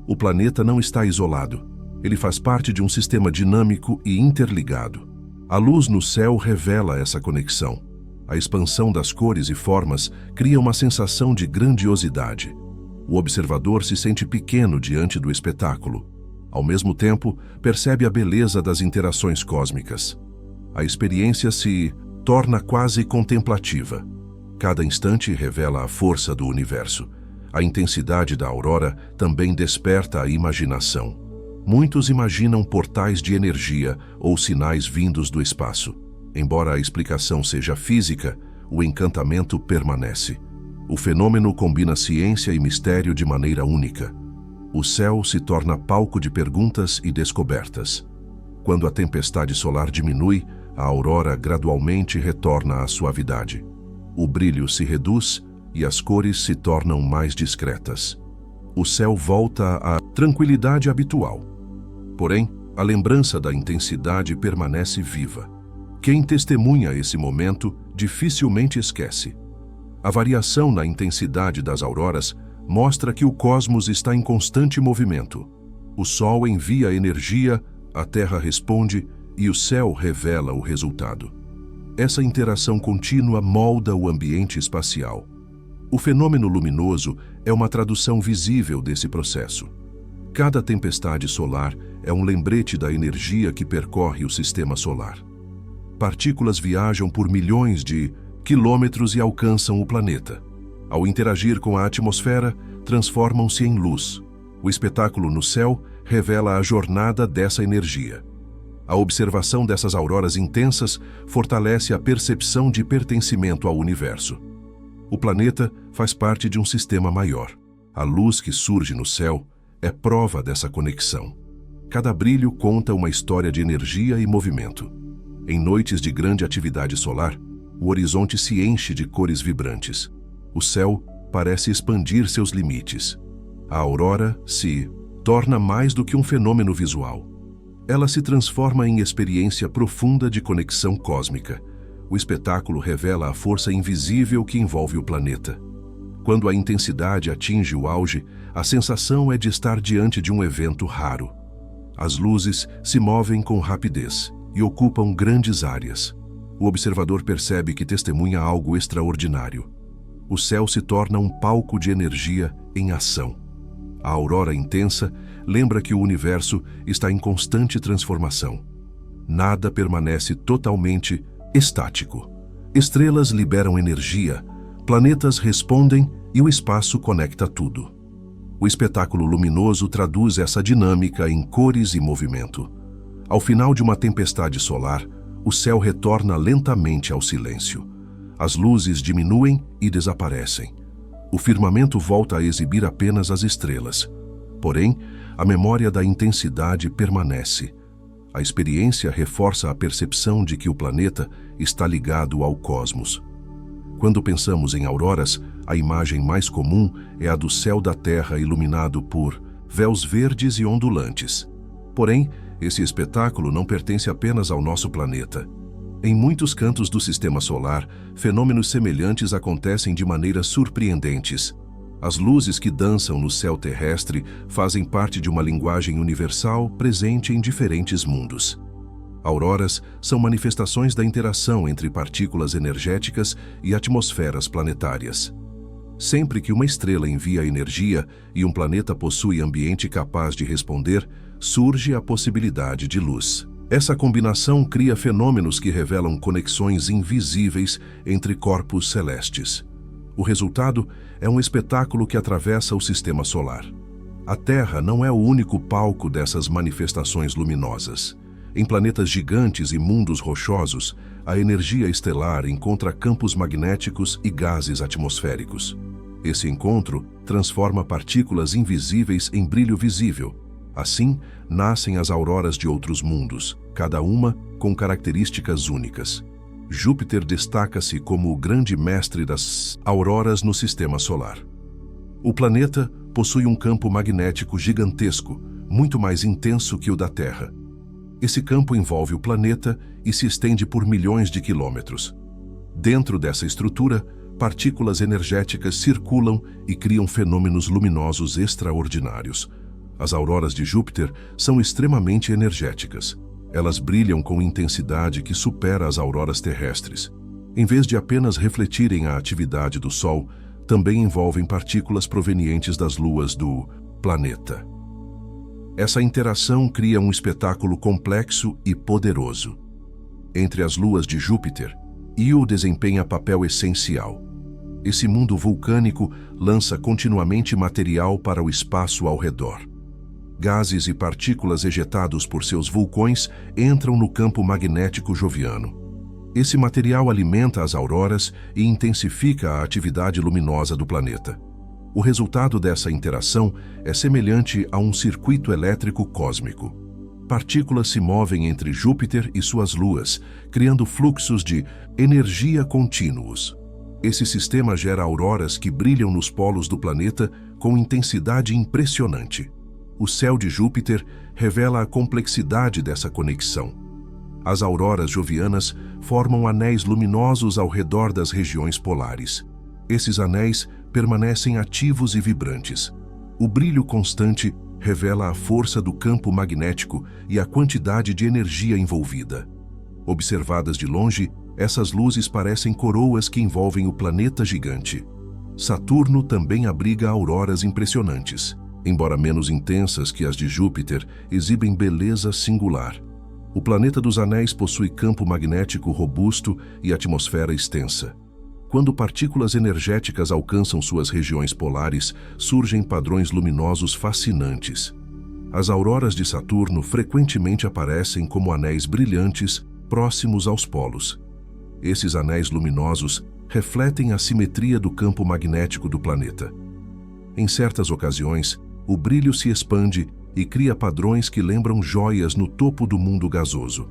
O planeta não está isolado. Ele faz parte de um sistema dinâmico e interligado. A luz no céu revela essa conexão. A expansão das cores e formas cria uma sensação de grandiosidade. O observador se sente pequeno diante do espetáculo. Ao mesmo tempo, percebe a beleza das interações cósmicas. A experiência se torna quase contemplativa. Cada instante revela a força do universo. A intensidade da aurora também desperta a imaginação. Muitos imaginam portais de energia ou sinais vindos do espaço. Embora a explicação seja física, o encantamento permanece. O fenômeno combina ciência e mistério de maneira única. O céu se torna palco de perguntas e descobertas. Quando a tempestade solar diminui, a aurora gradualmente retorna à suavidade. O brilho se reduz e as cores se tornam mais discretas. O céu volta à tranquilidade habitual. Porém, a lembrança da intensidade permanece viva. Quem testemunha esse momento dificilmente esquece. A variação na intensidade das auroras mostra que o cosmos está em constante movimento. O Sol envia energia, a Terra responde e o céu revela o resultado. Essa interação contínua molda o ambiente espacial. O fenômeno luminoso é uma tradução visível desse processo. Cada tempestade solar é um lembrete da energia que percorre o sistema solar. Partículas viajam por milhões de quilômetros e alcançam o planeta. Ao interagir com a atmosfera, transformam-se em luz. O espetáculo no céu revela a jornada dessa energia. A observação dessas auroras intensas fortalece a percepção de pertencimento ao universo. O planeta faz parte de um sistema maior. A luz que surge no céu é prova dessa conexão. Cada brilho conta uma história de energia e movimento. Em noites de grande atividade solar, o horizonte se enche de cores vibrantes. O céu parece expandir seus limites. A aurora se torna mais do que um fenômeno visual. Ela se transforma em experiência profunda de conexão cósmica. O espetáculo revela a força invisível que envolve o planeta. Quando a intensidade atinge o auge, a sensação é de estar diante de um evento raro. As luzes se movem com rapidez e ocupam grandes áreas. O observador percebe que testemunha algo extraordinário. O céu se torna um palco de energia em ação. A aurora intensa lembra que o universo está em constante transformação. Nada permanece totalmente estático. Estrelas liberam energia, planetas respondem e o espaço conecta tudo. O espetáculo luminoso traduz essa dinâmica em cores e movimento. Ao final de uma tempestade solar, o céu retorna lentamente ao silêncio. As luzes diminuem e desaparecem. O firmamento volta a exibir apenas as estrelas. Porém, a memória da intensidade permanece. A experiência reforça a percepção de que o planeta está ligado ao cosmos. Quando pensamos em auroras, a imagem mais comum é a do céu da Terra iluminado por véus verdes e ondulantes. Porém, esse espetáculo não pertence apenas ao nosso planeta. Em muitos cantos do sistema solar, fenômenos semelhantes acontecem de maneiras surpreendentes. As luzes que dançam no céu terrestre fazem parte de uma linguagem universal presente em diferentes mundos. Auroras são manifestações da interação entre partículas energéticas e atmosferas planetárias. Sempre que uma estrela envia energia e um planeta possui ambiente capaz de responder, surge a possibilidade de luz. Essa combinação cria fenômenos que revelam conexões invisíveis entre corpos celestes. O resultado é um espetáculo que atravessa o sistema solar. A Terra não é o único palco dessas manifestações luminosas. Em planetas gigantes e mundos rochosos, a energia estelar encontra campos magnéticos e gases atmosféricos. Esse encontro transforma partículas invisíveis em brilho visível. Assim, nascem as auroras de outros mundos, cada uma com características únicas. Júpiter destaca-se como o grande mestre das auroras no sistema solar. O planeta possui um campo magnético gigantesco, muito mais intenso que o da Terra. Esse campo envolve o planeta e se estende por milhões de quilômetros. Dentro dessa estrutura, partículas energéticas circulam e criam fenômenos luminosos extraordinários. As auroras de Júpiter são extremamente energéticas. Elas brilham com intensidade que supera as auroras terrestres. Em vez de apenas refletirem a atividade do Sol, também envolvem partículas provenientes das luas do planeta. Essa interação cria um espetáculo complexo e poderoso. Entre as luas de Júpiter, Io desempenha papel essencial. Esse mundo vulcânico lança continuamente material para o espaço ao redor. Gases e partículas ejetados por seus vulcões entram no campo magnético joviano. Esse material alimenta as auroras e intensifica a atividade luminosa do planeta. O resultado dessa interação é semelhante a um circuito elétrico cósmico. Partículas se movem entre Júpiter e suas luas, criando fluxos de energia contínuos. Esse sistema gera auroras que brilham nos polos do planeta com intensidade impressionante. O céu de Júpiter revela a complexidade dessa conexão. As auroras jovianas formam anéis luminosos ao redor das regiões polares. Esses anéis permanecem ativos e vibrantes. O brilho constante revela a força do campo magnético e a quantidade de energia envolvida. Observadas de longe, essas luzes parecem coroas que envolvem o planeta gigante. Saturno também abriga auroras impressionantes. Embora menos intensas que as de Júpiter, exibem beleza singular. O planeta dos anéis possui campo magnético robusto e atmosfera extensa. Quando partículas energéticas alcançam suas regiões polares, surgem padrões luminosos fascinantes. As auroras de Saturno frequentemente aparecem como anéis brilhantes próximos aos polos. Esses anéis luminosos refletem a simetria do campo magnético do planeta. Em certas ocasiões, o brilho se expande e cria padrões que lembram joias no topo do mundo gasoso.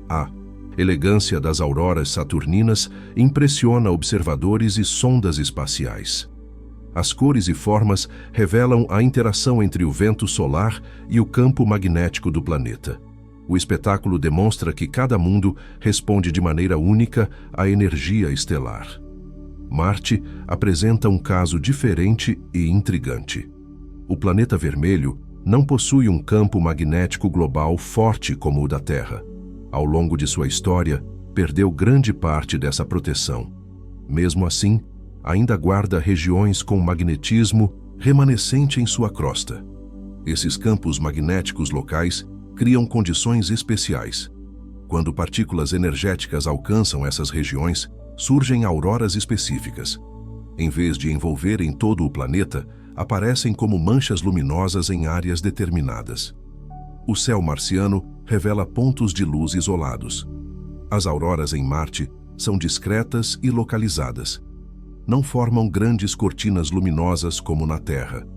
A elegância das auroras saturninas impressiona observadores e sondas espaciais. As cores e formas revelam a interação entre o vento solar e o campo magnético do planeta. O espetáculo demonstra que cada mundo responde de maneira única à energia estelar. Marte apresenta um caso diferente e intrigante. O planeta vermelho não possui um campo magnético global forte como o da Terra. Ao longo de sua história, perdeu grande parte dessa proteção. Mesmo assim, ainda guarda regiões com magnetismo remanescente em sua crosta. Esses campos magnéticos locais criam condições especiais. Quando partículas energéticas alcançam essas regiões, surgem auroras específicas. Em vez de envolverem todo o planeta, aparecem como manchas luminosas em áreas determinadas. O céu marciano revela pontos de luz isolados. As auroras em Marte são discretas e localizadas. Não formam grandes cortinas luminosas como na Terra.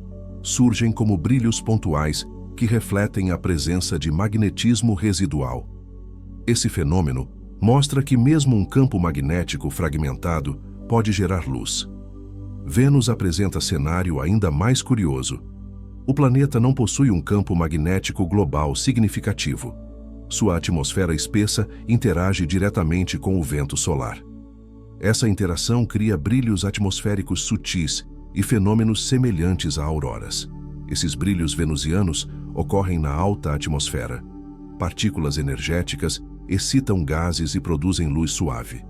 Surgem como brilhos pontuais que refletem a presença de magnetismo residual. Esse fenômeno mostra que mesmo um campo magnético fragmentado pode gerar luz. Vênus apresenta cenário ainda mais curioso. O planeta não possui um campo magnético global significativo. Sua atmosfera espessa interage diretamente com o vento solar. Essa interação cria brilhos atmosféricos sutis e fenômenos semelhantes a auroras. Esses brilhos venusianos ocorrem na alta atmosfera. Partículas energéticas excitam gases e produzem luz suave.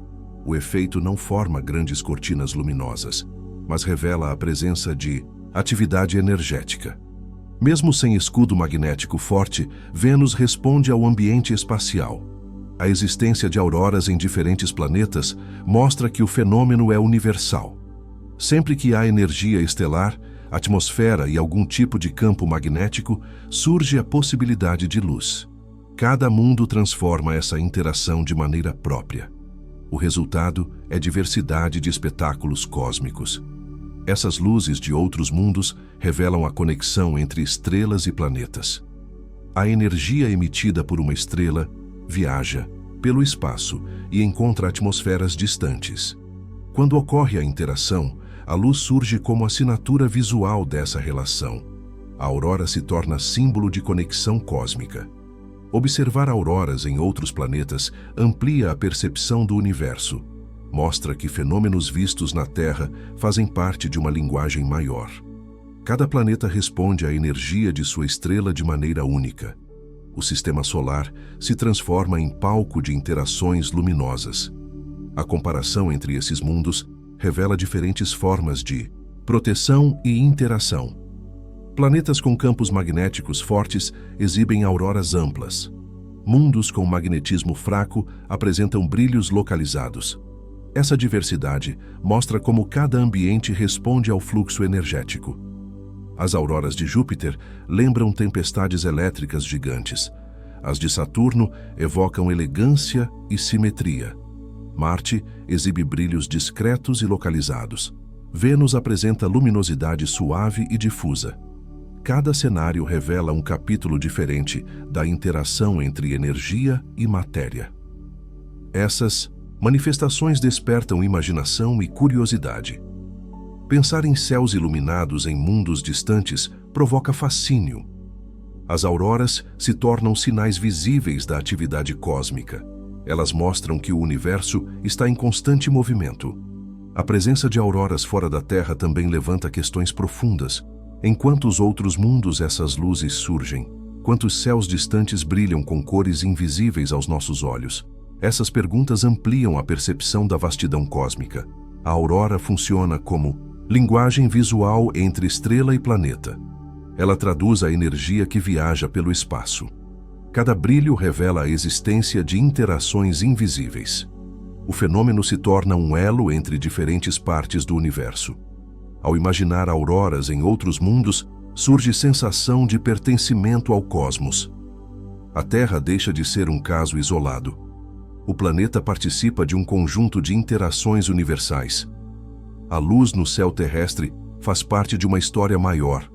O efeito não forma grandes cortinas luminosas, mas revela a presença de atividade energética. Mesmo sem escudo magnético forte, Vênus responde ao ambiente espacial. A existência de auroras em diferentes planetas mostra que o fenômeno é universal. Sempre que há energia estelar, atmosfera e algum tipo de campo magnético, surge a possibilidade de luz. Cada mundo transforma essa interação de maneira própria. O resultado é diversidade de espetáculos cósmicos. Essas luzes de outros mundos revelam a conexão entre estrelas e planetas. A energia emitida por uma estrela viaja pelo espaço e encontra atmosferas distantes. Quando ocorre a interação, a luz surge como assinatura visual dessa relação. A aurora se torna símbolo de conexão cósmica. Observar auroras em outros planetas amplia a percepção do universo. Mostra que fenômenos vistos na Terra fazem parte de uma linguagem maior. Cada planeta responde à energia de sua estrela de maneira única. O sistema solar se transforma em palco de interações luminosas. A comparação entre esses mundos revela diferentes formas de proteção e interação. Planetas com campos magnéticos fortes exibem auroras amplas. Mundos com magnetismo fraco apresentam brilhos localizados. Essa diversidade mostra como cada ambiente responde ao fluxo energético. As auroras de Júpiter lembram tempestades elétricas gigantes. As de Saturno evocam elegância e simetria. Marte exibe brilhos discretos e localizados. Vênus apresenta luminosidade suave e difusa. Cada cenário revela um capítulo diferente da interação entre energia e matéria. Essas manifestações despertam imaginação e curiosidade. Pensar em céus iluminados em mundos distantes provoca fascínio. As auroras se tornam sinais visíveis da atividade cósmica. Elas mostram que o universo está em constante movimento. A presença de auroras fora da Terra também levanta questões profundas. Em quantos outros mundos essas luzes surgem? Quantos céus distantes brilham com cores invisíveis aos nossos olhos? Essas perguntas ampliam a percepção da vastidão cósmica. A aurora funciona como linguagem visual entre estrela e planeta. Ela traduz a energia que viaja pelo espaço. Cada brilho revela a existência de interações invisíveis. O fenômeno se torna um elo entre diferentes partes do universo. Ao imaginar auroras em outros mundos, surge sensação de pertencimento ao cosmos. A Terra deixa de ser um caso isolado. O planeta participa de um conjunto de interações universais. A luz no céu terrestre faz parte de uma história maior.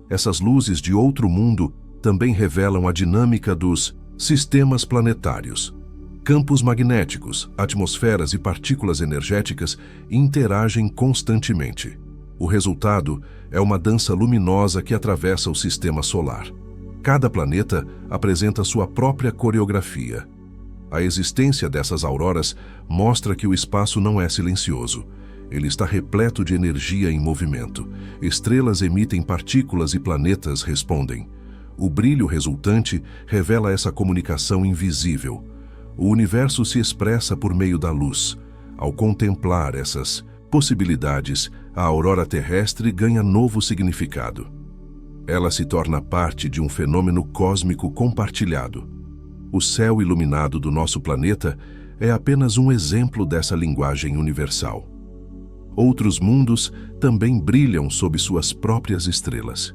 Essas luzes de outro mundo também revelam a dinâmica dos sistemas planetários. Campos magnéticos, atmosferas e partículas energéticas interagem constantemente. O resultado é uma dança luminosa que atravessa o sistema solar. Cada planeta apresenta sua própria coreografia. A existência dessas auroras mostra que o espaço não é silencioso. Ele está repleto de energia em movimento. Estrelas emitem partículas e planetas respondem. O brilho resultante revela essa comunicação invisível. O universo se expressa por meio da luz. Ao contemplar essas possibilidades, a aurora terrestre ganha novo significado. Ela se torna parte de um fenômeno cósmico compartilhado. O céu iluminado do nosso planeta é apenas um exemplo dessa linguagem universal. Outros mundos também brilham sob suas próprias estrelas.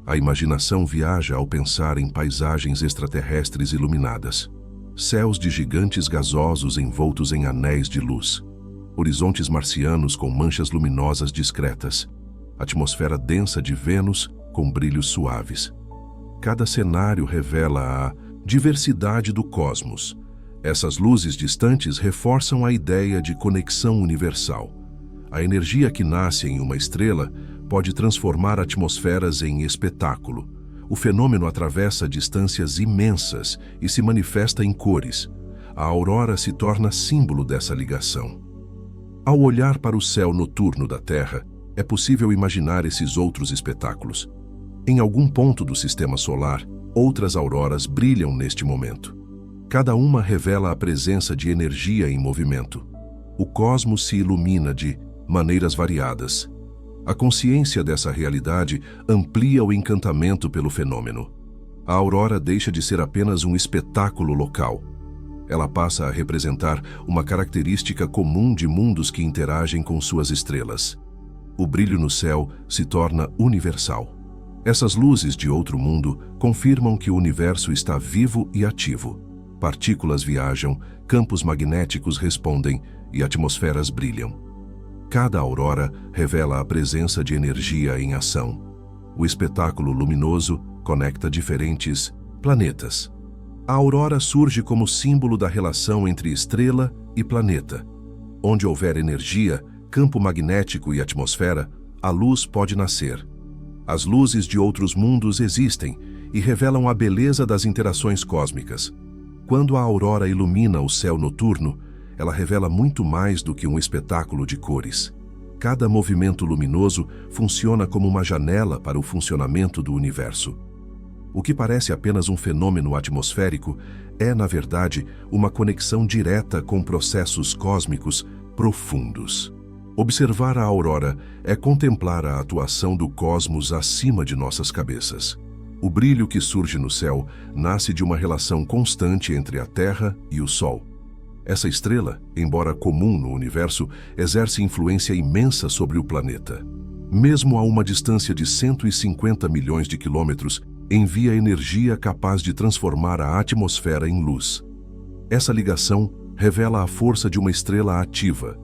A imaginação viaja ao pensar em paisagens extraterrestres iluminadas. Céus de gigantes gasosos envoltos em anéis de luz. Horizontes marcianos com manchas luminosas discretas. Atmosfera densa de Vênus com brilhos suaves. Cada cenário revela a diversidade do cosmos. Essas luzes distantes reforçam a ideia de conexão universal. A energia que nasce em uma estrela pode transformar atmosferas em espetáculo. O fenômeno atravessa distâncias imensas e se manifesta em cores. A aurora se torna símbolo dessa ligação. Ao olhar para o céu noturno da Terra, é possível imaginar esses outros espetáculos. Em algum ponto do sistema solar, outras auroras brilham neste momento. Cada uma revela a presença de energia em movimento. O cosmos se ilumina de maneiras variadas. A consciência dessa realidade amplia o encantamento pelo fenômeno. A aurora deixa de ser apenas um espetáculo local. Ela passa a representar uma característica comum de mundos que interagem com suas estrelas. O brilho no céu se torna universal. Essas luzes de outro mundo confirmam que o universo está vivo e ativo. Partículas viajam, campos magnéticos respondem e atmosferas brilham. Cada aurora revela a presença de energia em ação. O espetáculo luminoso conecta diferentes planetas. A aurora surge como símbolo da relação entre estrela e planeta. Onde houver energia, campo magnético e atmosfera, a luz pode nascer. As luzes de outros mundos existem e revelam a beleza das interações cósmicas. Quando a aurora ilumina o céu noturno, ela revela muito mais do que um espetáculo de cores. Cada movimento luminoso funciona como uma janela para o funcionamento do universo. O que parece apenas um fenômeno atmosférico é, na verdade, uma conexão direta com processos cósmicos profundos. Observar a aurora é contemplar a atuação do cosmos acima de nossas cabeças. O brilho que surge no céu nasce de uma relação constante entre a Terra e o Sol. Essa estrela, embora comum no universo, exerce influência imensa sobre o planeta. Mesmo a uma distância de 150 milhões de quilômetros, envia energia capaz de transformar a atmosfera em luz. Essa ligação revela a força de uma estrela ativa.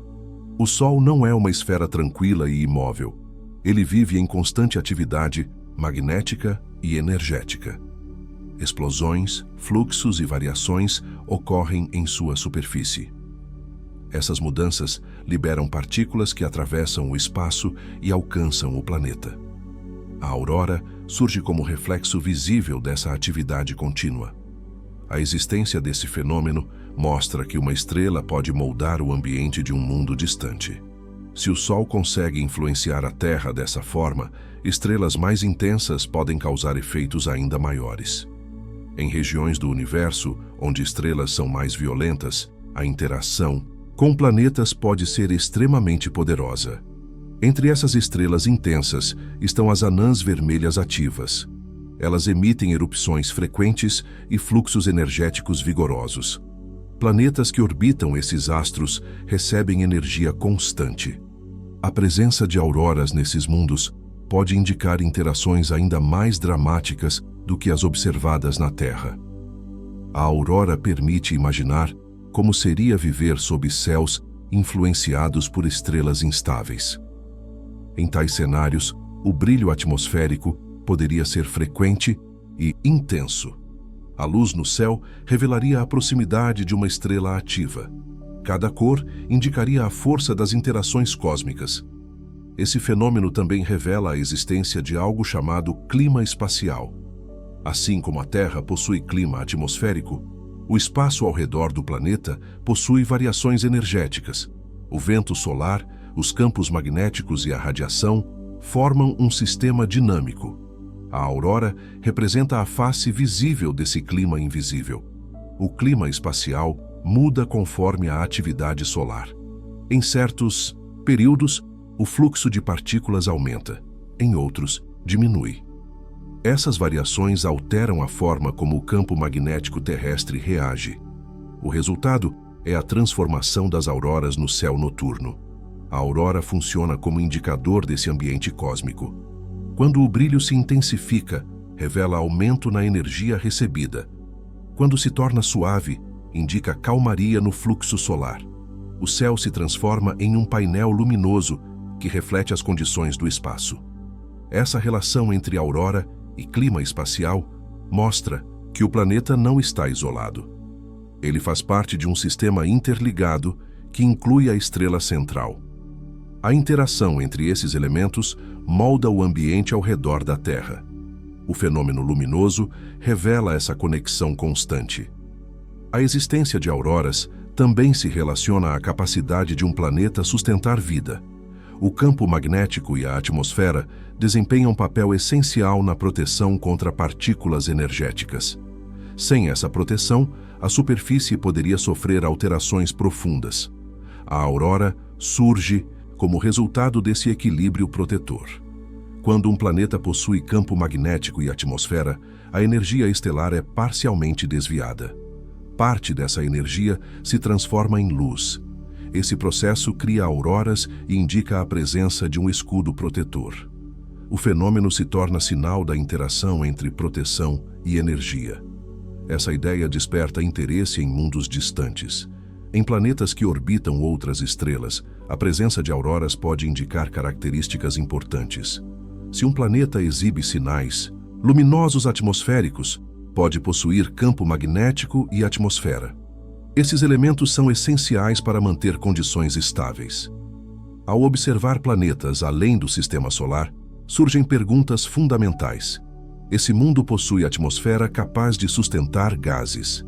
O Sol não é uma esfera tranquila e imóvel. Ele vive em constante atividade magnética e energética. Explosões, fluxos e variações ocorrem em sua superfície. Essas mudanças liberam partículas que atravessam o espaço e alcançam o planeta. A aurora surge como reflexo visível dessa atividade contínua. A existência desse fenômeno mostra que uma estrela pode moldar o ambiente de um mundo distante. Se o Sol consegue influenciar a Terra dessa forma, estrelas mais intensas podem causar efeitos ainda maiores. Em regiões do universo onde estrelas são mais violentas, a interação com planetas pode ser extremamente poderosa. Entre essas estrelas intensas estão as anãs vermelhas ativas. Elas emitem erupções frequentes e fluxos energéticos vigorosos. Planetas que orbitam esses astros recebem energia constante. A presença de auroras nesses mundos pode indicar interações ainda mais dramáticas do que as observadas na Terra. A aurora permite imaginar como seria viver sob céus influenciados por estrelas instáveis. Em tais cenários, o brilho atmosférico poderia ser frequente e intenso. A luz no céu revelaria a proximidade de uma estrela ativa. Cada cor indicaria a força das interações cósmicas. Esse fenômeno também revela a existência de algo chamado clima espacial. Assim como a Terra possui clima atmosférico, o espaço ao redor do planeta possui variações energéticas. O vento solar, os campos magnéticos e a radiação formam um sistema dinâmico. A aurora representa a face visível desse clima invisível. O clima espacial muda conforme a atividade solar. Em certos períodos, o fluxo de partículas aumenta, em outros, diminui. Essas variações alteram a forma como o campo magnético terrestre reage. O resultado é a transformação das auroras no céu noturno. A aurora funciona como indicador desse ambiente cósmico. Quando o brilho se intensifica, revela aumento na energia recebida. Quando se torna suave, indica calmaria no fluxo solar. O céu se transforma em um painel luminoso que reflete as condições do espaço. Essa relação entre aurora e clima espacial mostra que o planeta não está isolado. Ele faz parte de um sistema interligado que inclui a estrela central. A interação entre esses elementos molda o ambiente ao redor da Terra. O fenômeno luminoso revela essa conexão constante. A existência de auroras também se relaciona à capacidade de um planeta sustentar vida. O campo magnético e a atmosfera desempenham um papel essencial na proteção contra partículas energéticas. Sem essa proteção, a superfície poderia sofrer alterações profundas. A aurora surge como resultado desse equilíbrio protetor. Quando um planeta possui campo magnético e atmosfera, a energia estelar é parcialmente desviada. Parte dessa energia se transforma em luz. Esse processo cria auroras e indica a presença de um escudo protetor. O fenômeno se torna sinal da interação entre proteção e energia. Essa ideia desperta interesse em mundos distantes. Em planetas que orbitam outras estrelas, a presença de auroras pode indicar características importantes. Se um planeta exibe sinais luminosos atmosféricos, pode possuir campo magnético e atmosfera. Esses elementos são essenciais para manter condições estáveis. Ao observar planetas além do sistema solar, surgem perguntas fundamentais. Esse mundo possui atmosfera capaz de sustentar gases.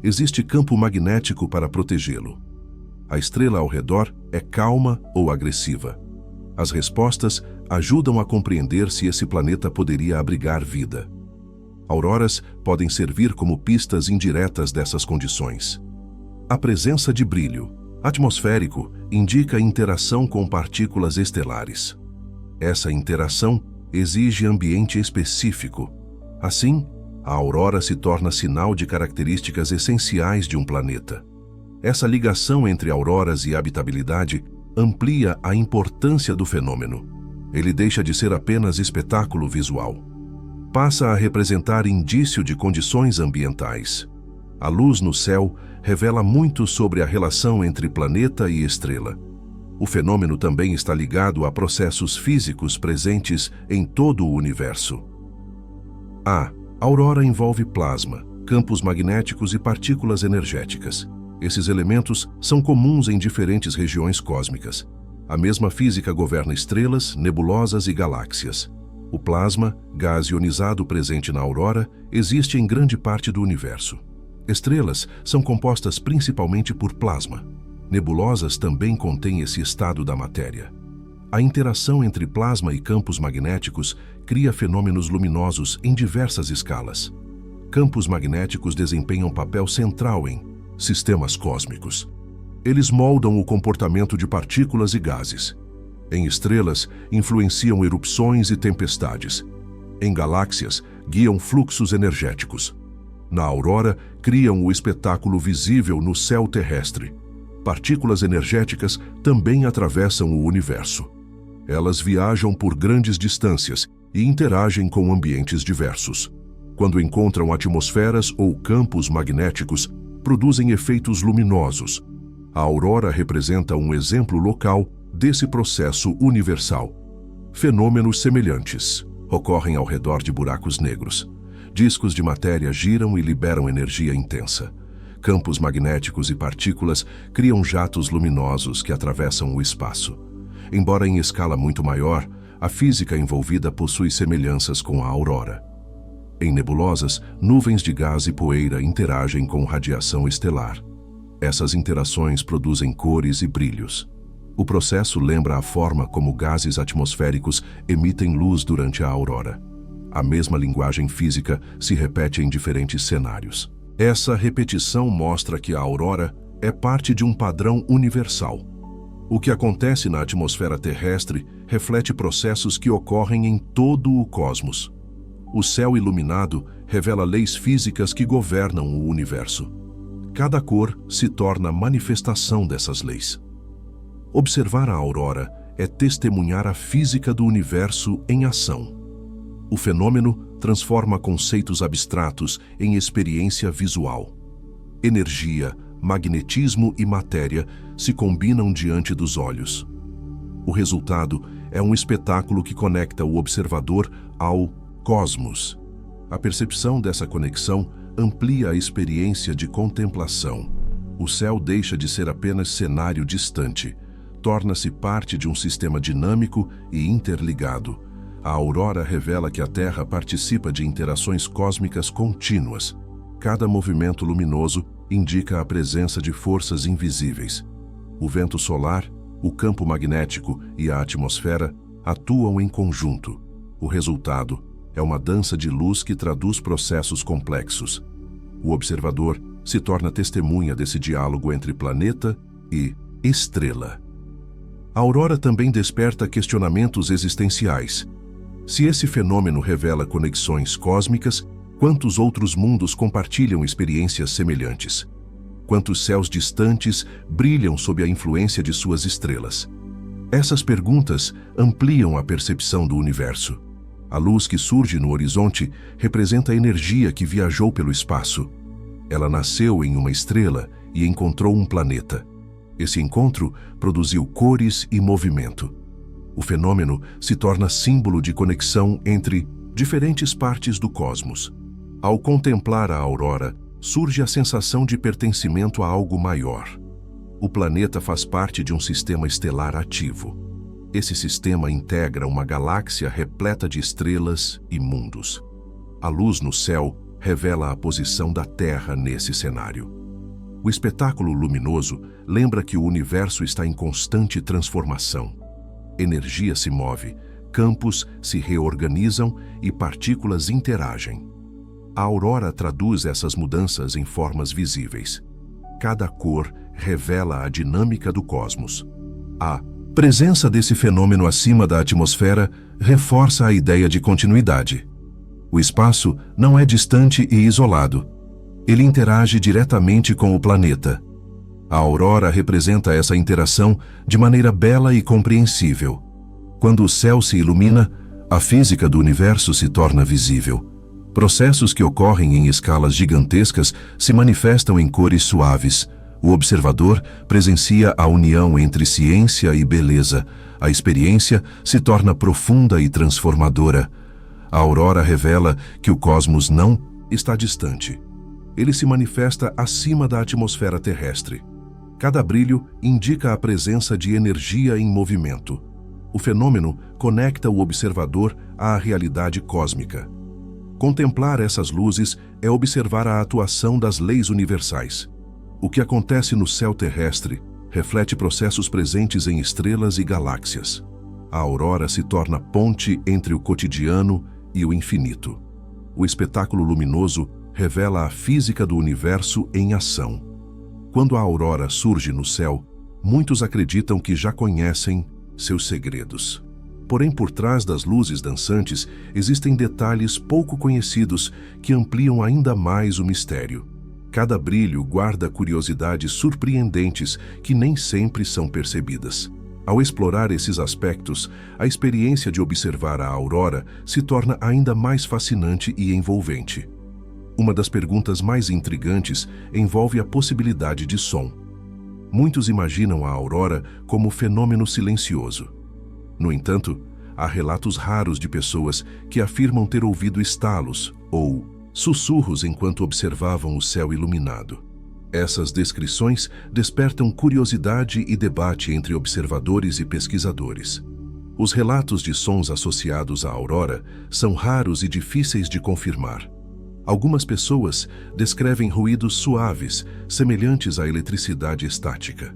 Existe campo magnético para protegê-lo. A estrela ao redor é calma ou agressiva. As respostas ajudam a compreender se esse planeta poderia abrigar vida. Auroras podem servir como pistas indiretas dessas condições. A presença de brilho atmosférico indica interação com partículas estelares. Essa interação exige ambiente específico. Assim, a aurora se torna sinal de características essenciais de um planeta. Essa ligação entre auroras e habitabilidade amplia a importância do fenômeno. Ele deixa de ser apenas espetáculo visual. Passa a representar indício de condições ambientais. A luz no céu revela muito sobre a relação entre planeta e estrela. O fenômeno também está ligado a processos físicos presentes em todo o universo. A aurora envolve plasma, campos magnéticos e partículas energéticas. Esses elementos são comuns em diferentes regiões cósmicas. A mesma física governa estrelas, nebulosas e galáxias. O plasma, gás ionizado presente na aurora, existe em grande parte do universo. Estrelas são compostas principalmente por plasma. Nebulosas também contêm esse estado da matéria. A interação entre plasma e campos magnéticos cria fenômenos luminosos em diversas escalas. Campos magnéticos desempenham papel central em sistemas cósmicos. Eles moldam o comportamento de partículas e gases. Em estrelas, influenciam erupções e tempestades. Em galáxias, guiam fluxos energéticos. Na aurora, criam o espetáculo visível no céu terrestre. Partículas energéticas também atravessam o universo. Elas viajam por grandes distâncias e interagem com ambientes diversos. Quando encontram atmosferas ou campos magnéticos, produzem efeitos luminosos. A aurora representa um exemplo local desse processo universal. Fenômenos semelhantes ocorrem ao redor de buracos negros. Discos de matéria giram e liberam energia intensa. Campos magnéticos e partículas criam jatos luminosos que atravessam o espaço. Embora em escala muito maior, a física envolvida possui semelhanças com a aurora. Em nebulosas, nuvens de gás e poeira interagem com radiação estelar. Essas interações produzem cores e brilhos. O processo lembra a forma como gases atmosféricos emitem luz durante a aurora. A mesma linguagem física se repete em diferentes cenários. Essa repetição mostra que a aurora é parte de um padrão universal. O que acontece na atmosfera terrestre reflete processos que ocorrem em todo o cosmos. O céu iluminado revela leis físicas que governam o universo. Cada cor se torna manifestação dessas leis. Observar a aurora é testemunhar a física do universo em ação. O fenômeno transforma conceitos abstratos em experiência visual. Energia, magnetismo e matéria se combinam diante dos olhos. O resultado é um espetáculo que conecta o observador ao cosmos. A percepção dessa conexão amplia a experiência de contemplação. O céu deixa de ser apenas cenário distante, torna-se parte de um sistema dinâmico e interligado. A aurora revela que a Terra participa de interações cósmicas contínuas. Cada movimento luminoso indica a presença de forças invisíveis. O vento solar, o campo magnético e a atmosfera atuam em conjunto. O resultado é uma dança de luz que traduz processos complexos. O observador se torna testemunha desse diálogo entre planeta e estrela. A aurora também desperta questionamentos existenciais. Se esse fenômeno revela conexões cósmicas, quantos outros mundos compartilham experiências semelhantes? Quantos céus distantes brilham sob a influência de suas estrelas? Essas perguntas ampliam a percepção do universo. A luz que surge no horizonte representa a energia que viajou pelo espaço. Ela nasceu em uma estrela e encontrou um planeta. Esse encontro produziu cores e movimento. O fenômeno se torna símbolo de conexão entre diferentes partes do cosmos. Ao contemplar a aurora, surge a sensação de pertencimento a algo maior. O planeta faz parte de um sistema estelar ativo. Esse sistema integra uma galáxia repleta de estrelas e mundos. A luz no céu revela a posição da Terra nesse cenário. O espetáculo luminoso lembra que o universo está em constante transformação. Energia se move, campos se reorganizam e partículas interagem. A aurora traduz essas mudanças em formas visíveis. Cada cor revela a dinâmica do cosmos. A presença desse fenômeno acima da atmosfera reforça a ideia de continuidade. O espaço não é distante e isolado. Ele interage diretamente com o planeta. A aurora representa essa interação de maneira bela e compreensível. Quando o céu se ilumina, a física do universo se torna visível. Processos que ocorrem em escalas gigantescas se manifestam em cores suaves. O observador presencia a união entre ciência e beleza. A experiência se torna profunda e transformadora. A aurora revela que o cosmos não está distante. Ele se manifesta acima da atmosfera terrestre. Cada brilho indica a presença de energia em movimento. O fenômeno conecta o observador à realidade cósmica. Contemplar essas luzes é observar a atuação das leis universais. O que acontece no céu terrestre reflete processos presentes em estrelas e galáxias. A aurora se torna ponte entre o cotidiano e o infinito. O espetáculo luminoso revela a física do universo em ação. Quando a aurora surge no céu, muitos acreditam que já conhecem seus segredos. Porém, por trás das luzes dançantes, existem detalhes pouco conhecidos que ampliam ainda mais o mistério. Cada brilho guarda curiosidades surpreendentes que nem sempre são percebidas. Ao explorar esses aspectos, a experiência de observar a aurora se torna ainda mais fascinante e envolvente. Uma das perguntas mais intrigantes envolve a possibilidade de som. Muitos imaginam a aurora como fenômeno silencioso. No entanto, há relatos raros de pessoas que afirmam ter ouvido estalos ou sussurros enquanto observavam o céu iluminado. Essas descrições despertam curiosidade e debate entre observadores e pesquisadores. Os relatos de sons associados à aurora são raros e difíceis de confirmar. Algumas pessoas descrevem ruídos suaves, semelhantes à eletricidade estática.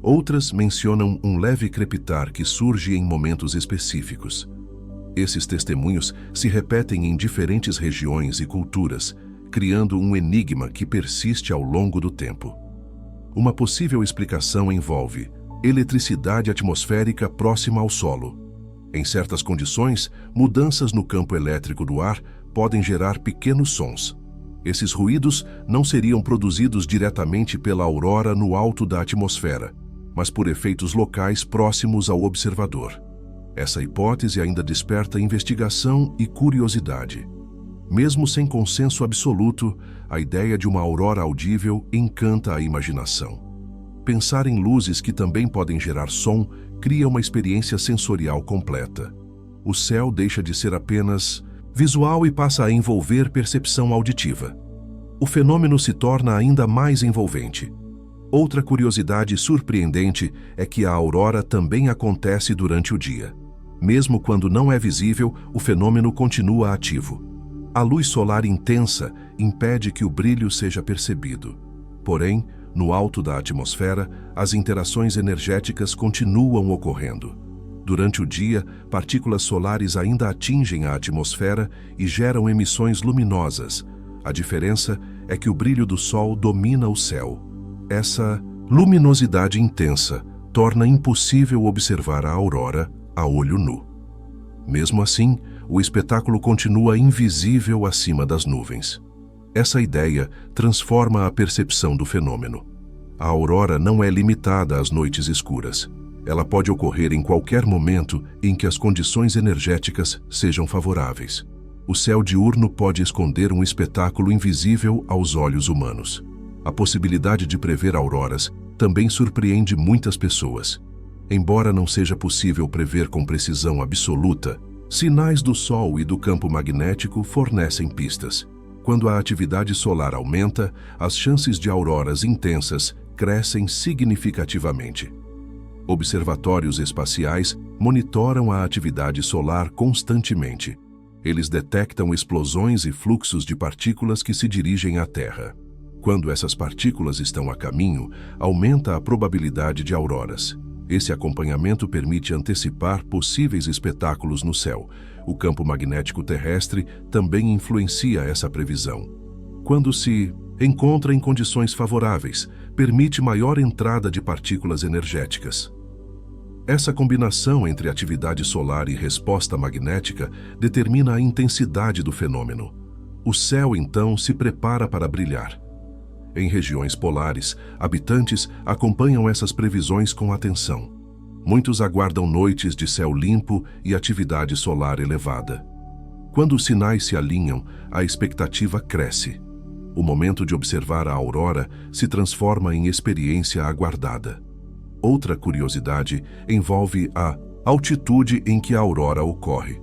Outras mencionam um leve crepitar que surge em momentos específicos. Esses testemunhos se repetem em diferentes regiões e culturas, criando um enigma que persiste ao longo do tempo. Uma possível explicação envolve eletricidade atmosférica próxima ao solo. Em certas condições, mudanças no campo elétrico do ar podem gerar pequenos sons. Esses ruídos não seriam produzidos diretamente pela aurora no alto da atmosfera, mas por efeitos locais próximos ao observador. Essa hipótese ainda desperta investigação e curiosidade. Mesmo sem consenso absoluto, a ideia de uma aurora audível encanta a imaginação. Pensar em luzes que também podem gerar som cria uma experiência sensorial completa. O céu deixa de ser apenas visual e passa a envolver percepção auditiva. O fenômeno se torna ainda mais envolvente. Outra curiosidade surpreendente é que a aurora também acontece durante o dia. Mesmo quando não é visível, o fenômeno continua ativo. A luz solar intensa impede que o brilho seja percebido. Porém, no alto da atmosfera, as interações energéticas continuam ocorrendo. Durante o dia, partículas solares ainda atingem a atmosfera e geram emissões luminosas. A diferença é que o brilho do Sol domina o céu. Essa luminosidade intensa torna impossível observar a aurora a olho nu. Mesmo assim, o espetáculo continua invisível acima das nuvens. Essa ideia transforma a percepção do fenômeno. A aurora não é limitada às noites escuras. Ela pode ocorrer em qualquer momento em que as condições energéticas sejam favoráveis. O céu diurno pode esconder um espetáculo invisível aos olhos humanos. A possibilidade de prever auroras também surpreende muitas pessoas. Embora não seja possível prever com precisão absoluta, sinais do Sol e do campo magnético fornecem pistas. Quando a atividade solar aumenta, as chances de auroras intensas crescem significativamente. Observatórios espaciais monitoram a atividade solar constantemente. Eles detectam explosões e fluxos de partículas que se dirigem à Terra. Quando essas partículas estão a caminho, aumenta a probabilidade de auroras. Esse acompanhamento permite antecipar possíveis espetáculos no céu. O campo magnético terrestre também influencia essa previsão. Quando se encontra em condições favoráveis, permite maior entrada de partículas energéticas. Essa combinação entre atividade solar e resposta magnética determina a intensidade do fenômeno. O céu, então, se prepara para brilhar. Em regiões polares, habitantes acompanham essas previsões com atenção. Muitos aguardam noites de céu limpo e atividade solar elevada. Quando os sinais se alinham, a expectativa cresce. O momento de observar a aurora se transforma em experiência aguardada. Outra curiosidade envolve a altitude em que a aurora ocorre.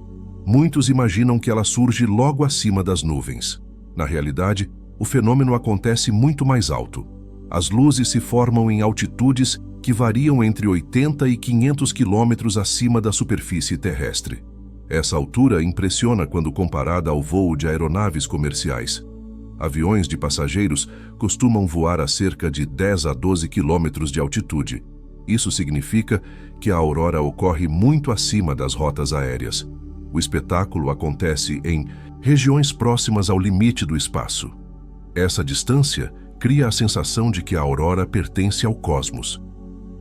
Muitos imaginam que ela surge logo acima das nuvens. Na realidade, o fenômeno acontece muito mais alto. As luzes se formam em altitudes que variam entre 80 e 500 quilômetros acima da superfície terrestre. Essa altura impressiona quando comparada ao voo de aeronaves comerciais. Aviões de passageiros costumam voar a cerca de 10 a 12 quilômetros de altitude. Isso significa que a aurora ocorre muito acima das rotas aéreas. O espetáculo acontece em regiões próximas ao limite do espaço. Essa distância cria a sensação de que a aurora pertence ao cosmos.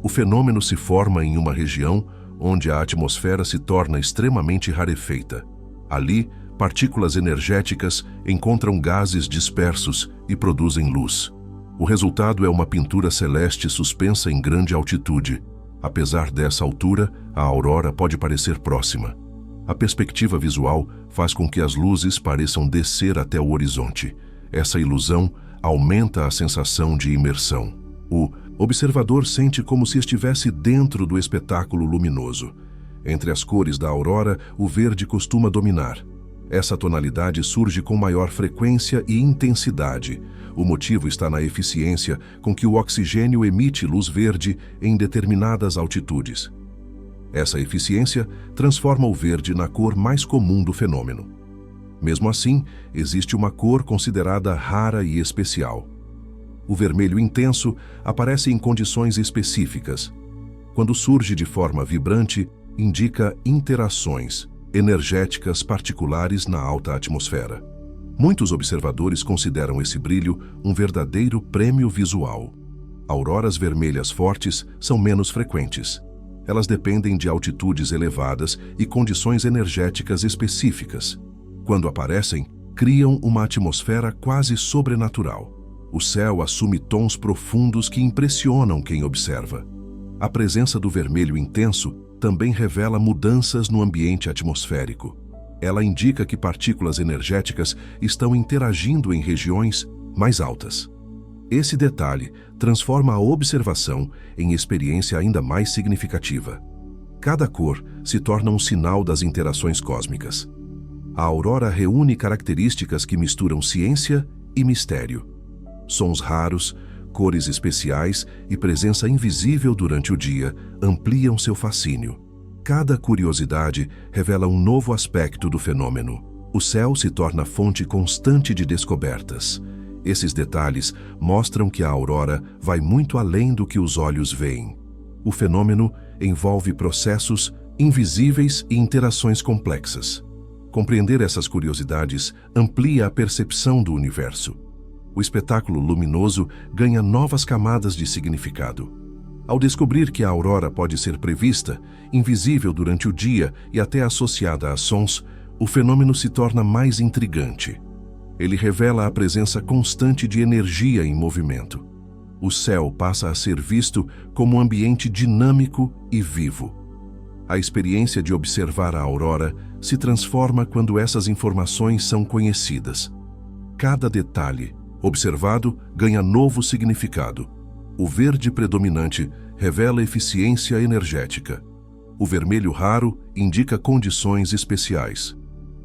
O fenômeno se forma em uma região onde a atmosfera se torna extremamente rarefeita. Ali, partículas energéticas encontram gases dispersos e produzem luz. O resultado é uma pintura celeste suspensa em grande altitude. Apesar dessa altura, a aurora pode parecer próxima. A perspectiva visual faz com que as luzes pareçam descer até o horizonte. Essa ilusão aumenta a sensação de imersão. O observador sente como se estivesse dentro do espetáculo luminoso. Entre as cores da aurora, o verde costuma dominar. Essa tonalidade surge com maior frequência e intensidade. O motivo está na eficiência com que o oxigênio emite luz verde em determinadas altitudes. Essa eficiência transforma o verde na cor mais comum do fenômeno. Mesmo assim, existe uma cor considerada rara e especial. O vermelho intenso aparece em condições específicas. Quando surge de forma vibrante, indica interações energéticas particulares na alta atmosfera. Muitos observadores consideram esse brilho um verdadeiro prêmio visual. Auroras vermelhas fortes são menos frequentes. Elas dependem de altitudes elevadas e condições energéticas específicas. Quando aparecem, criam uma atmosfera quase sobrenatural. O céu assume tons profundos que impressionam quem observa. A presença do vermelho intenso também revela mudanças no ambiente atmosférico. Ela indica que partículas energéticas estão interagindo em regiões mais altas. Esse detalhe transforma a observação em experiência ainda mais significativa. Cada cor se torna um sinal das interações cósmicas. A aurora reúne características que misturam ciência e mistério. Sons raros, cores especiais e presença invisível durante o dia ampliam seu fascínio. Cada curiosidade revela um novo aspecto do fenômeno. O céu se torna fonte constante de descobertas. Esses detalhes mostram que a aurora vai muito além do que os olhos veem. O fenômeno envolve processos invisíveis e interações complexas. Compreender essas curiosidades amplia a percepção do universo. O espetáculo luminoso ganha novas camadas de significado. Ao descobrir que a aurora pode ser prevista, invisível durante o dia e até associada a sons, o fenômeno se torna mais intrigante. Ele revela a presença constante de energia em movimento. O céu passa a ser visto como um ambiente dinâmico e vivo. A experiência de observar a aurora se transforma quando essas informações são conhecidas. Cada detalhe observado ganha novo significado. O verde predominante revela eficiência energética. O vermelho raro indica condições especiais.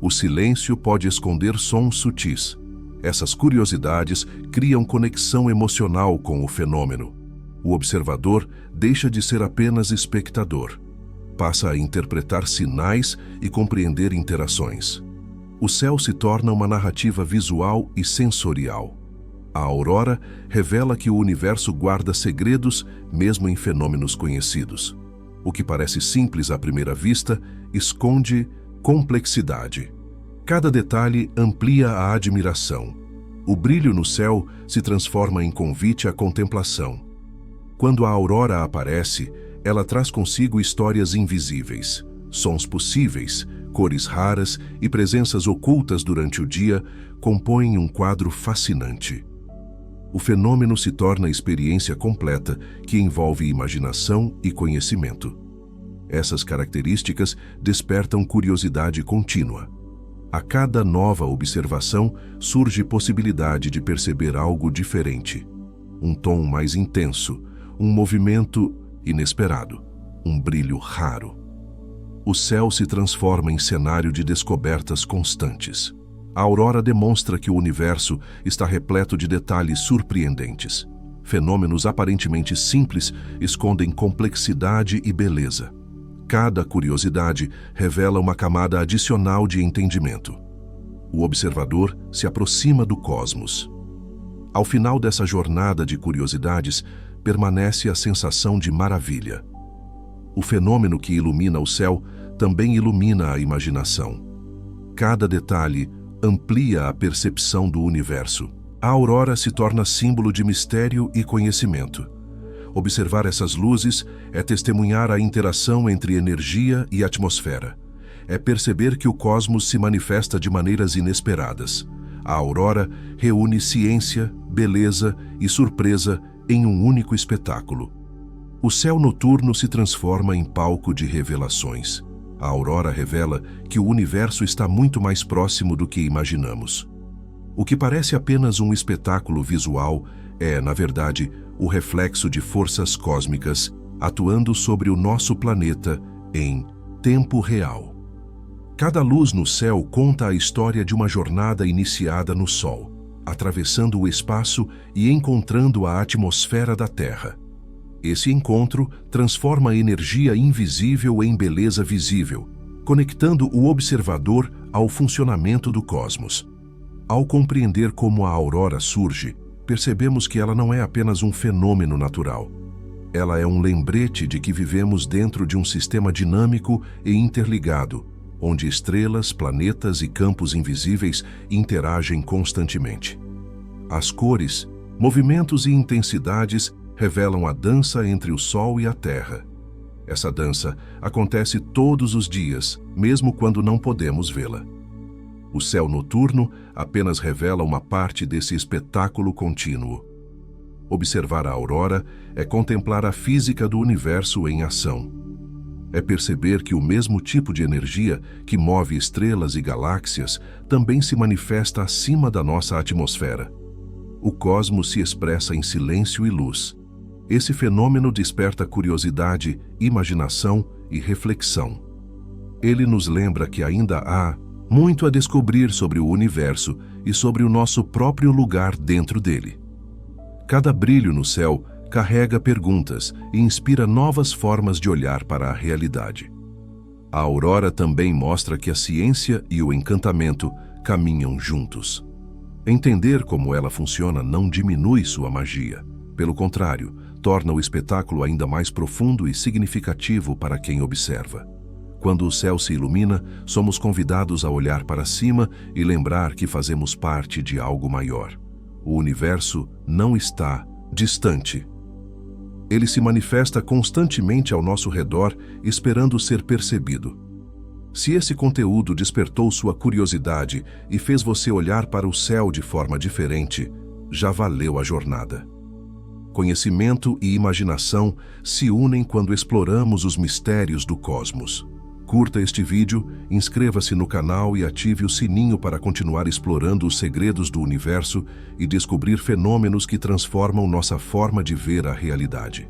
O silêncio pode esconder sons sutis. Essas curiosidades criam conexão emocional com o fenômeno. O observador deixa de ser apenas espectador. Passa a interpretar sinais e compreender interações. O céu se torna uma narrativa visual e sensorial. A aurora revela que o universo guarda segredos mesmo em fenômenos conhecidos. O que parece simples à primeira vista esconde complexidade. Cada detalhe amplia a admiração. O brilho no céu se transforma em convite à contemplação. Quando a aurora aparece, ela traz consigo histórias invisíveis, sons possíveis, cores raras e presenças ocultas durante o dia compõem um quadro fascinante. o fenômeno se torna experiência completa que envolve imaginação e conhecimento. Essas características despertam curiosidade contínua. A cada nova observação surge possibilidade de perceber algo diferente. Um tom mais intenso, um movimento inesperado, um brilho raro. O céu se transforma em cenário de descobertas constantes. A aurora demonstra que o universo está repleto de detalhes surpreendentes. Fenômenos aparentemente simples escondem complexidade e beleza. Cada curiosidade revela uma camada adicional de entendimento. O observador se aproxima do cosmos. Ao final dessa jornada de curiosidades, permanece a sensação de maravilha. O fenômeno que ilumina o céu também ilumina a imaginação. Cada detalhe amplia a percepção do universo. A aurora se torna símbolo de mistério e conhecimento. Observar essas luzes é testemunhar a interação entre energia e atmosfera. É perceber que o cosmos se manifesta de maneiras inesperadas. A aurora reúne ciência, beleza e surpresa em um único espetáculo. O céu noturno se transforma em palco de revelações. A aurora revela que o universo está muito mais próximo do que imaginamos. O que parece apenas um espetáculo visual é, na verdade, o reflexo de forças cósmicas atuando sobre o nosso planeta em tempo real. Cada luz no céu conta a história de uma jornada iniciada no Sol, atravessando o espaço e encontrando a atmosfera da Terra. Esse encontro transforma a energia invisível em beleza visível, conectando o observador ao funcionamento do cosmos. Ao compreender como a aurora surge, percebemos que ela não é apenas um fenômeno natural. Ela é um lembrete de que vivemos dentro de um sistema dinâmico e interligado, onde estrelas, planetas e campos invisíveis interagem constantemente. As cores, movimentos e intensidades revelam a dança entre o Sol e a Terra. Essa dança acontece todos os dias, mesmo quando não podemos vê-la. O céu noturno apenas revela uma parte desse espetáculo contínuo. Observar a aurora é contemplar a física do universo em ação. É perceber que o mesmo tipo de energia que move estrelas e galáxias também se manifesta acima da nossa atmosfera. O cosmos se expressa em silêncio e luz. Esse fenômeno desperta curiosidade, imaginação e reflexão. Ele nos lembra que ainda há muito a descobrir sobre o universo e sobre o nosso próprio lugar dentro dele. Cada brilho no céu carrega perguntas e inspira novas formas de olhar para a realidade. A aurora também mostra que a ciência e o encantamento caminham juntos. Entender como ela funciona não diminui sua magia. Pelo contrário, torna o espetáculo ainda mais profundo e significativo para quem observa. Quando o céu se ilumina, somos convidados a olhar para cima e lembrar que fazemos parte de algo maior. O universo não está distante. Ele se manifesta constantemente ao nosso redor, esperando ser percebido. Se esse conteúdo despertou sua curiosidade e fez você olhar para o céu de forma diferente, já valeu a jornada. Conhecimento e imaginação se unem quando exploramos os mistérios do cosmos. Curta este vídeo, inscreva-se no canal e ative o sininho para continuar explorando os segredos do universo e descobrir fenômenos que transformam nossa forma de ver a realidade.